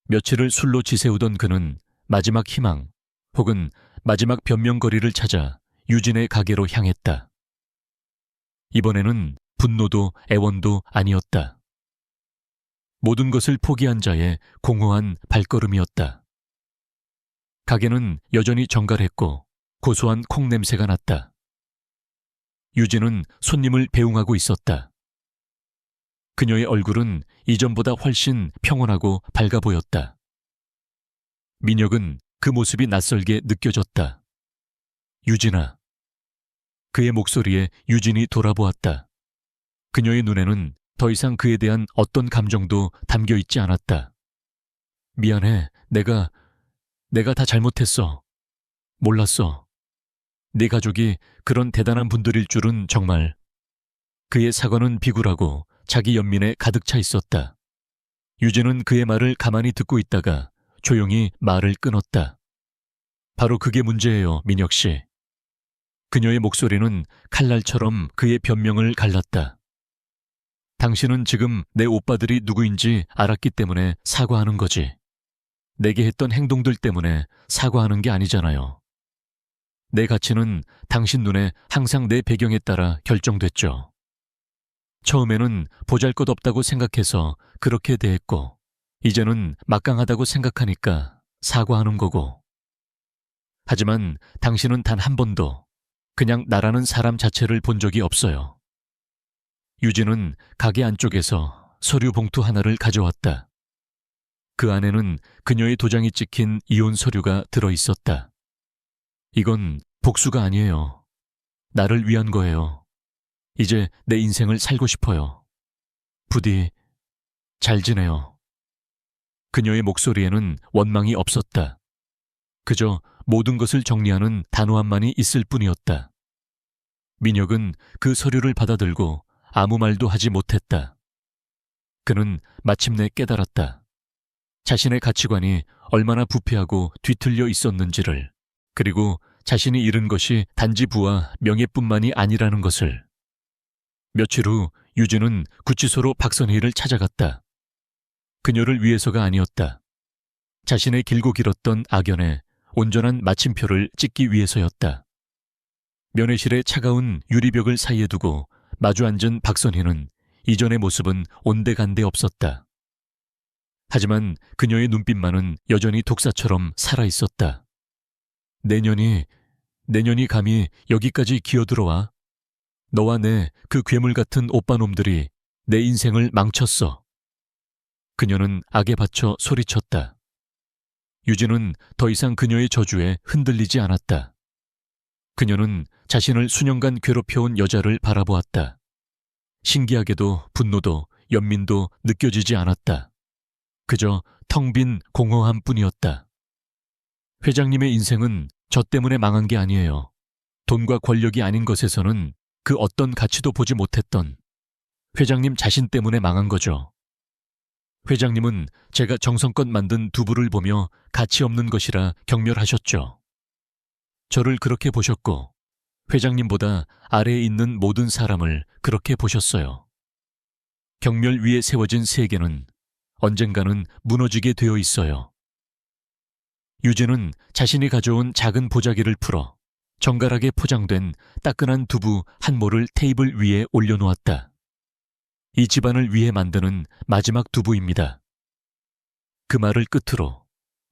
며칠을 술로 지새우던 그는 마지막 희망 혹은 마지막 변명거리를 찾아 유진의 가게로 향했다. 이번에는 분노도 애원도 아니었다. 모든 것을 포기한 자의 공허한 발걸음이었다. 가게는 여전히 정갈했고 고소한 콩 냄새가 났다. 유진은 손님을 배웅하고 있었다. 그녀의 얼굴은 이전보다 훨씬 평온하고 밝아 보였다. 민혁은 그 모습이 낯설게 느껴졌다. 유진아. 그의 목소리에 유진이 돌아보았다. 그녀의 눈에는 더 이상 그에 대한 어떤 감정도 담겨 있지 않았다. 미안해. 내가 다 잘못했어. 몰랐어. 네 가족이 그런 대단한 분들일 줄은 정말. 그의 사과는 비굴하고 자기 연민에 가득 차 있었다. 유진은 그의 말을 가만히 듣고 있다가 조용히 말을 끊었다. 바로 그게 문제예요, 민혁 씨. 그녀의 목소리는 칼날처럼 그의 변명을 갈랐다. 당신은 지금 내 오빠들이 누구인지 알았기 때문에 사과하는 거지. 내게 했던 행동들 때문에 사과하는 게 아니잖아요. 내 가치는 당신 눈에 항상 내 배경에 따라 결정됐죠. 처음에는 보잘것없다고 생각해서 그렇게 대했고, 이제는 막강하다고 생각하니까 사과하는 거고. 하지만 당신은 단 한 번도 그냥 나라는 사람 자체를 본 적이 없어요. 유진은 가게 안쪽에서 서류 봉투 하나를 가져왔다. 그 안에는 그녀의 도장이 찍힌 이혼 서류가 들어있었다. 이건 복수가 아니에요. 나를 위한 거예요. 이제 내 인생을 살고 싶어요. 부디 잘 지내요. 그녀의 목소리에는 원망이 없었다. 그저 모든 것을 정리하는 단호함만이 있을 뿐이었다. 민혁은 그 서류를 받아들고 아무 말도 하지 못했다. 그는 마침내 깨달았다. 자신의 가치관이 얼마나 부패하고 뒤틀려 있었는지를, 그리고 자신이 잃은 것이 단지 부와 명예뿐만이 아니라는 것을. 며칠 후 유진은 구치소로 박선희를 찾아갔다. 그녀를 위해서가 아니었다. 자신의 길고 길었던 악연에 온전한 마침표를 찍기 위해서였다. 면회실에 차가운 유리벽을 사이에 두고 마주 앉은 박선희는 이전의 모습은 온데간데 없었다. 하지만 그녀의 눈빛만은 여전히 독사처럼 살아있었다. 내년이 감히 여기까지 기어들어와? 너와 내 그 괴물 같은 오빠놈들이 내 인생을 망쳤어. 그녀는 악에 받쳐 소리쳤다. 유진은 더 이상 그녀의 저주에 흔들리지 않았다. 그녀는 자신을 수년간 괴롭혀온 여자를 바라보았다. 신기하게도 분노도 연민도 느껴지지 않았다. 그저 텅 빈 공허함 뿐이었다. 회장님의 인생은 저 때문에 망한 게 아니에요. 돈과 권력이 아닌 것에서는 그 어떤 가치도 보지 못했던 회장님 자신 때문에 망한 거죠. 회장님은 제가 정성껏 만든 두부를 보며 가치 없는 것이라 경멸하셨죠. 저를 그렇게 보셨고 회장님보다 아래에 있는 모든 사람을 그렇게 보셨어요. 경멸 위에 세워진 세계는 언젠가는 무너지게 되어 있어요. 유진은 자신이 가져온 작은 보자기를 풀어 정갈하게 포장된 따끈한 두부 한 모를 테이블 위에 올려놓았다. 이 집안을 위해 만드는 마지막 두부입니다. 그 말을 끝으로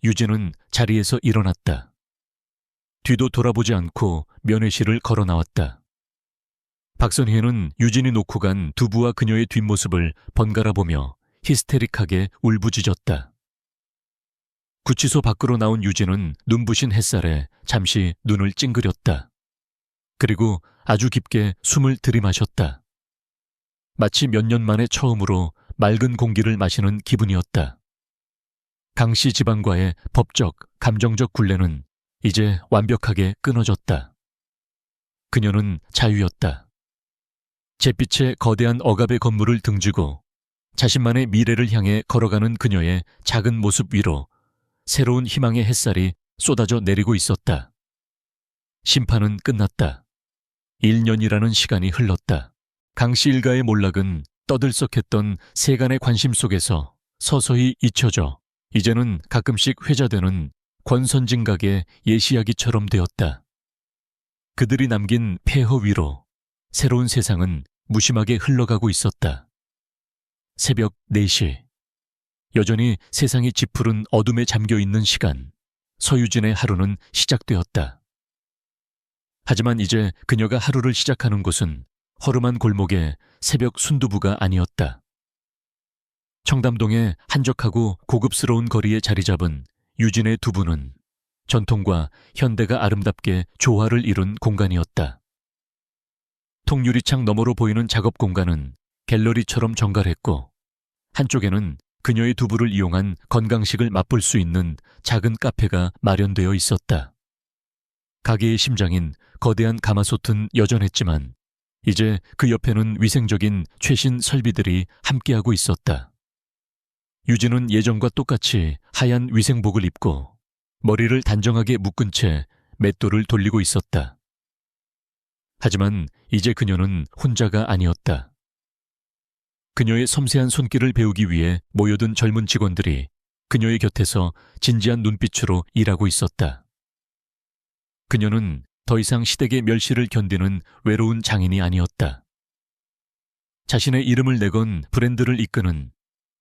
유진은 자리에서 일어났다. 뒤도 돌아보지 않고 면회실을 걸어 나왔다. 박선희는 유진이 놓고 간 두부와 그녀의 뒷모습을 번갈아 보며 히스테릭하게 울부짖었다. 구치소 밖으로 나온 유진은 눈부신 햇살에 잠시 눈을 찡그렸다. 그리고 아주 깊게 숨을 들이마셨다. 마치 몇 년 만에 처음으로 맑은 공기를 마시는 기분이었다. 강씨 집안과의 법적, 감정적 굴레는 이제 완벽하게 끊어졌다. 그녀는 자유였다. 잿빛의 거대한 억압의 건물을 등지고 자신만의 미래를 향해 걸어가는 그녀의 작은 모습 위로 새로운 희망의 햇살이 쏟아져 내리고 있었다. 심판은 끝났다. 1년이라는 시간이 흘렀다. 강씨 일가의 몰락은 떠들썩했던 세간의 관심 속에서 서서히 잊혀져 이제는 가끔씩 회자되는 권선징각의 예시이야기처럼 되었다. 그들이 남긴 폐허 위로 새로운 세상은 무심하게 흘러가고 있었다. 새벽 4시. 여전히 세상이 짙푸른 어둠에 잠겨있는 시간, 서유진의 하루는 시작되었다. 하지만 이제 그녀가 하루를 시작하는 곳은 허름한 골목의 새벽 순두부가 아니었다. 청담동의 한적하고 고급스러운 거리에 자리 잡은 유진의 두부는 전통과 현대가 아름답게 조화를 이룬 공간이었다. 통유리창 너머로 보이는 작업 공간은 갤러리처럼 정갈했고, 한쪽에는 그녀의 두부를 이용한 건강식을 맛볼 수 있는 작은 카페가 마련되어 있었다. 가게의 심장인 거대한 가마솥은 여전했지만 이제 그 옆에는 위생적인 최신 설비들이 함께하고 있었다. 유진은 예전과 똑같이 하얀 위생복을 입고 머리를 단정하게 묶은 채 맷돌을 돌리고 있었다. 하지만 이제 그녀는 혼자가 아니었다. 그녀의 섬세한 손길을 배우기 위해 모여든 젊은 직원들이 그녀의 곁에서 진지한 눈빛으로 일하고 있었다. 그녀는 더 이상 시댁의 멸시를 견디는 외로운 장인이 아니었다. 자신의 이름을 내건 브랜드를 이끄는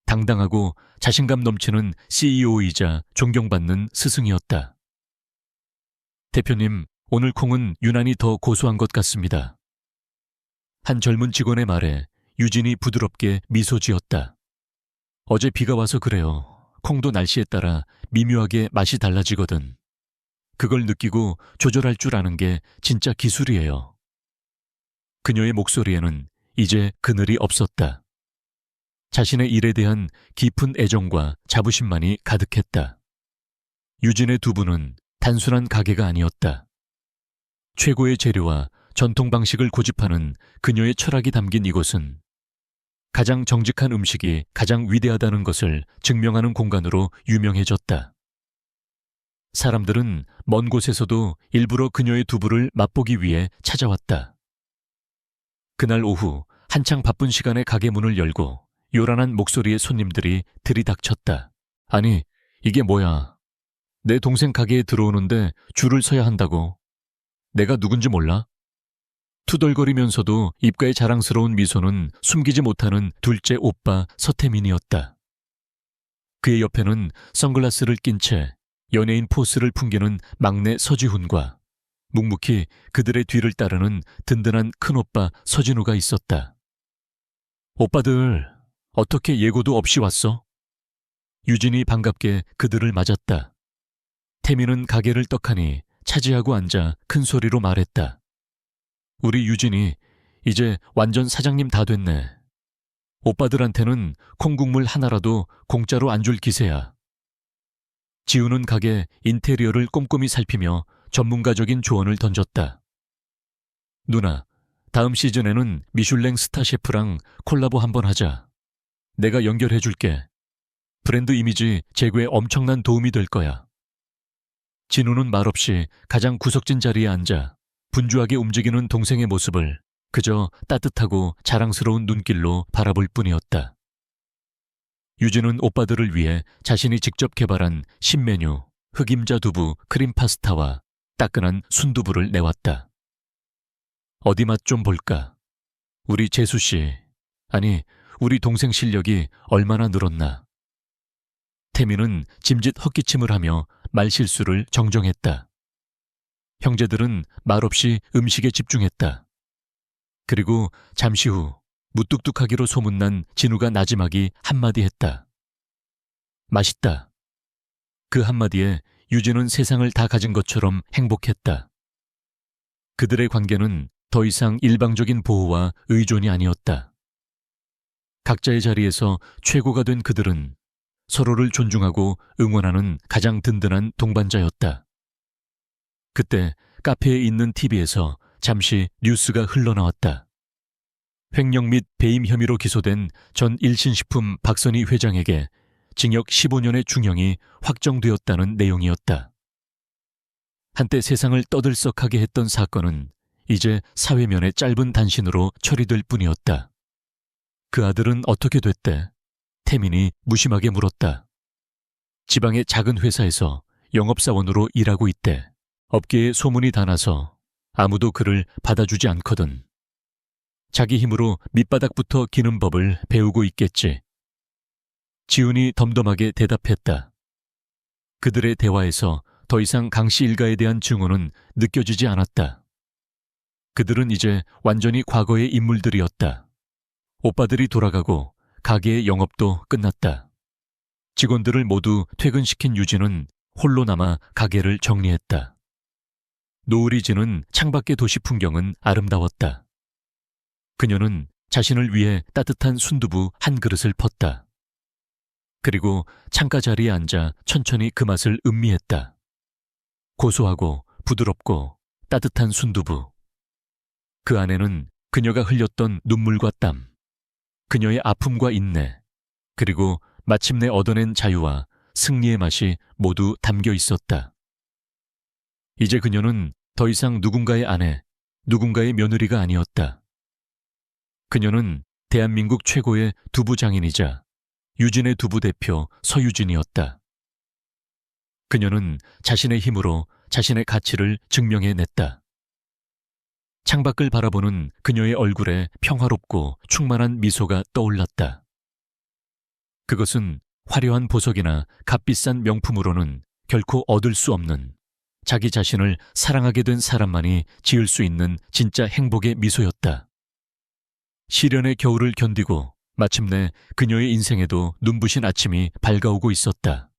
당당하고 자신감 넘치는 CEO이자 존경받는 스승이었다. 대표님, 오늘 콩은 유난히 더 고소한 것 같습니다. 한 젊은 직원의 말에 유진이 부드럽게 미소 지었다. 어제 비가 와서 그래요. 콩도 날씨에 따라 미묘하게 맛이 달라지거든. 그걸 느끼고 조절할 줄 아는 게 진짜 기술이에요. 그녀의 목소리에는 이제 그늘이 없었다. 자신의 일에 대한 깊은 애정과 자부심만이 가득했다. 유진의 두부는 단순한 가게가 아니었다. 최고의 재료와 전통 방식을 고집하는 그녀의 철학이 담긴 이곳은 가장 정직한 음식이 가장 위대하다는 것을 증명하는 공간으로 유명해졌다. 사람들은 먼 곳에서도 일부러 그녀의 두부를 맛보기 위해 찾아왔다. 그날 오후 한창 바쁜 시간에 가게 문을 열고 요란한 목소리의 손님들이 들이닥쳤다. 아니, 이게 뭐야? 내 동생 가게에 들어오는데 줄을 서야 한다고. 내가 누군지 몰라? 투덜거리면서도 입가에 자랑스러운 미소는 숨기지 못하는 둘째 오빠 서태민이었다. 그의 옆에는 선글라스를 낀 채 연예인 포스를 풍기는 막내 서지훈과 묵묵히 그들의 뒤를 따르는 든든한 큰오빠 서진우가 있었다. 오빠들, 어떻게 예고도 없이 왔어? 유진이 반갑게 그들을 맞았다. 태민은 가게를 떡하니 차지하고 앉아 큰 소리로 말했다. 우리 유진이 이제 완전 사장님 다 됐네. 오빠들한테는 콩국물 하나라도 공짜로 안 줄 기세야. 지우는 가게 인테리어를 꼼꼼히 살피며 전문가적인 조언을 던졌다. 누나, 다음 시즌에는 미슐랭 스타 셰프랑 콜라보 한번 하자. 내가 연결해 줄게. 브랜드 이미지 제고에 엄청난 도움이 될 거야. 진우는 말없이 가장 구석진 자리에 앉아 분주하게 움직이는 동생의 모습을 그저 따뜻하고 자랑스러운 눈길로 바라볼 뿐이었다. 유진은 오빠들을 위해 자신이 직접 개발한 신메뉴 흑임자 두부 크림 파스타와 따끈한 순두부를 내왔다. 어디 맛 좀 볼까? 우리 재수씨, 아니 우리 동생 실력이 얼마나 늘었나. 태민은 짐짓 헛기침을 하며 말실수를 정정했다. 형제들은 말없이 음식에 집중했다. 그리고 잠시 후 무뚝뚝하기로 소문난 진우가 나지막이 한마디 했다. 맛있다. 그 한마디에 유진은 세상을 다 가진 것처럼 행복했다. 그들의 관계는 더 이상 일방적인 보호와 의존이 아니었다. 각자의 자리에서 최고가 된 그들은 서로를 존중하고 응원하는 가장 든든한 동반자였다. 그때 카페에 있는 TV에서 잠시 뉴스가 흘러나왔다. 횡령 및 배임 혐의로 기소된 전 일신식품 박선희 회장에게 징역 15년의 중형이 확정되었다는 내용이었다. 한때 세상을 떠들썩하게 했던 사건은 이제 사회면의 짧은 단신으로 처리될 뿐이었다. 그 아들은 어떻게 됐대? 태민이 무심하게 물었다. 지방의 작은 회사에서 영업사원으로 일하고 있대. 업계에 소문이 다 나서 아무도 그를 받아주지 않거든. 자기 힘으로 밑바닥부터 기는 법을 배우고 있겠지. 지훈이 덤덤하게 대답했다. 그들의 대화에서 더 이상 강씨 일가에 대한 증오는 느껴지지 않았다. 그들은 이제 완전히 과거의 인물들이었다. 오빠들이 돌아가고 가게의 영업도 끝났다. 직원들을 모두 퇴근시킨 유진은 홀로 남아 가게를 정리했다. 노을이 지는 창밖의 도시 풍경은 아름다웠다. 그녀는 자신을 위해 따뜻한 순두부 한 그릇을 펐다. 그리고 창가 자리에 앉아 천천히 그 맛을 음미했다. 고소하고 부드럽고 따뜻한 순두부. 그 안에는 그녀가 흘렸던 눈물과 땀, 그녀의 아픔과 인내, 그리고 마침내 얻어낸 자유와 승리의 맛이 모두 담겨 있었다. 이제 그녀는 더 이상 누군가의 아내, 누군가의 며느리가 아니었다. 그녀는 대한민국 최고의 두부 장인이자 유진의 두부 대표 서유진이었다. 그녀는 자신의 힘으로 자신의 가치를 증명해냈다. 창밖을 바라보는 그녀의 얼굴에 평화롭고 충만한 미소가 떠올랐다. 그것은 화려한 보석이나 값비싼 명품으로는 결코 얻을 수 없는 자기 자신을 사랑하게 된 사람만이 지을 수 있는 진짜 행복의 미소였다. 시련의 겨울을 견디고 마침내 그녀의 인생에도 눈부신 아침이 밝아오고 있었다.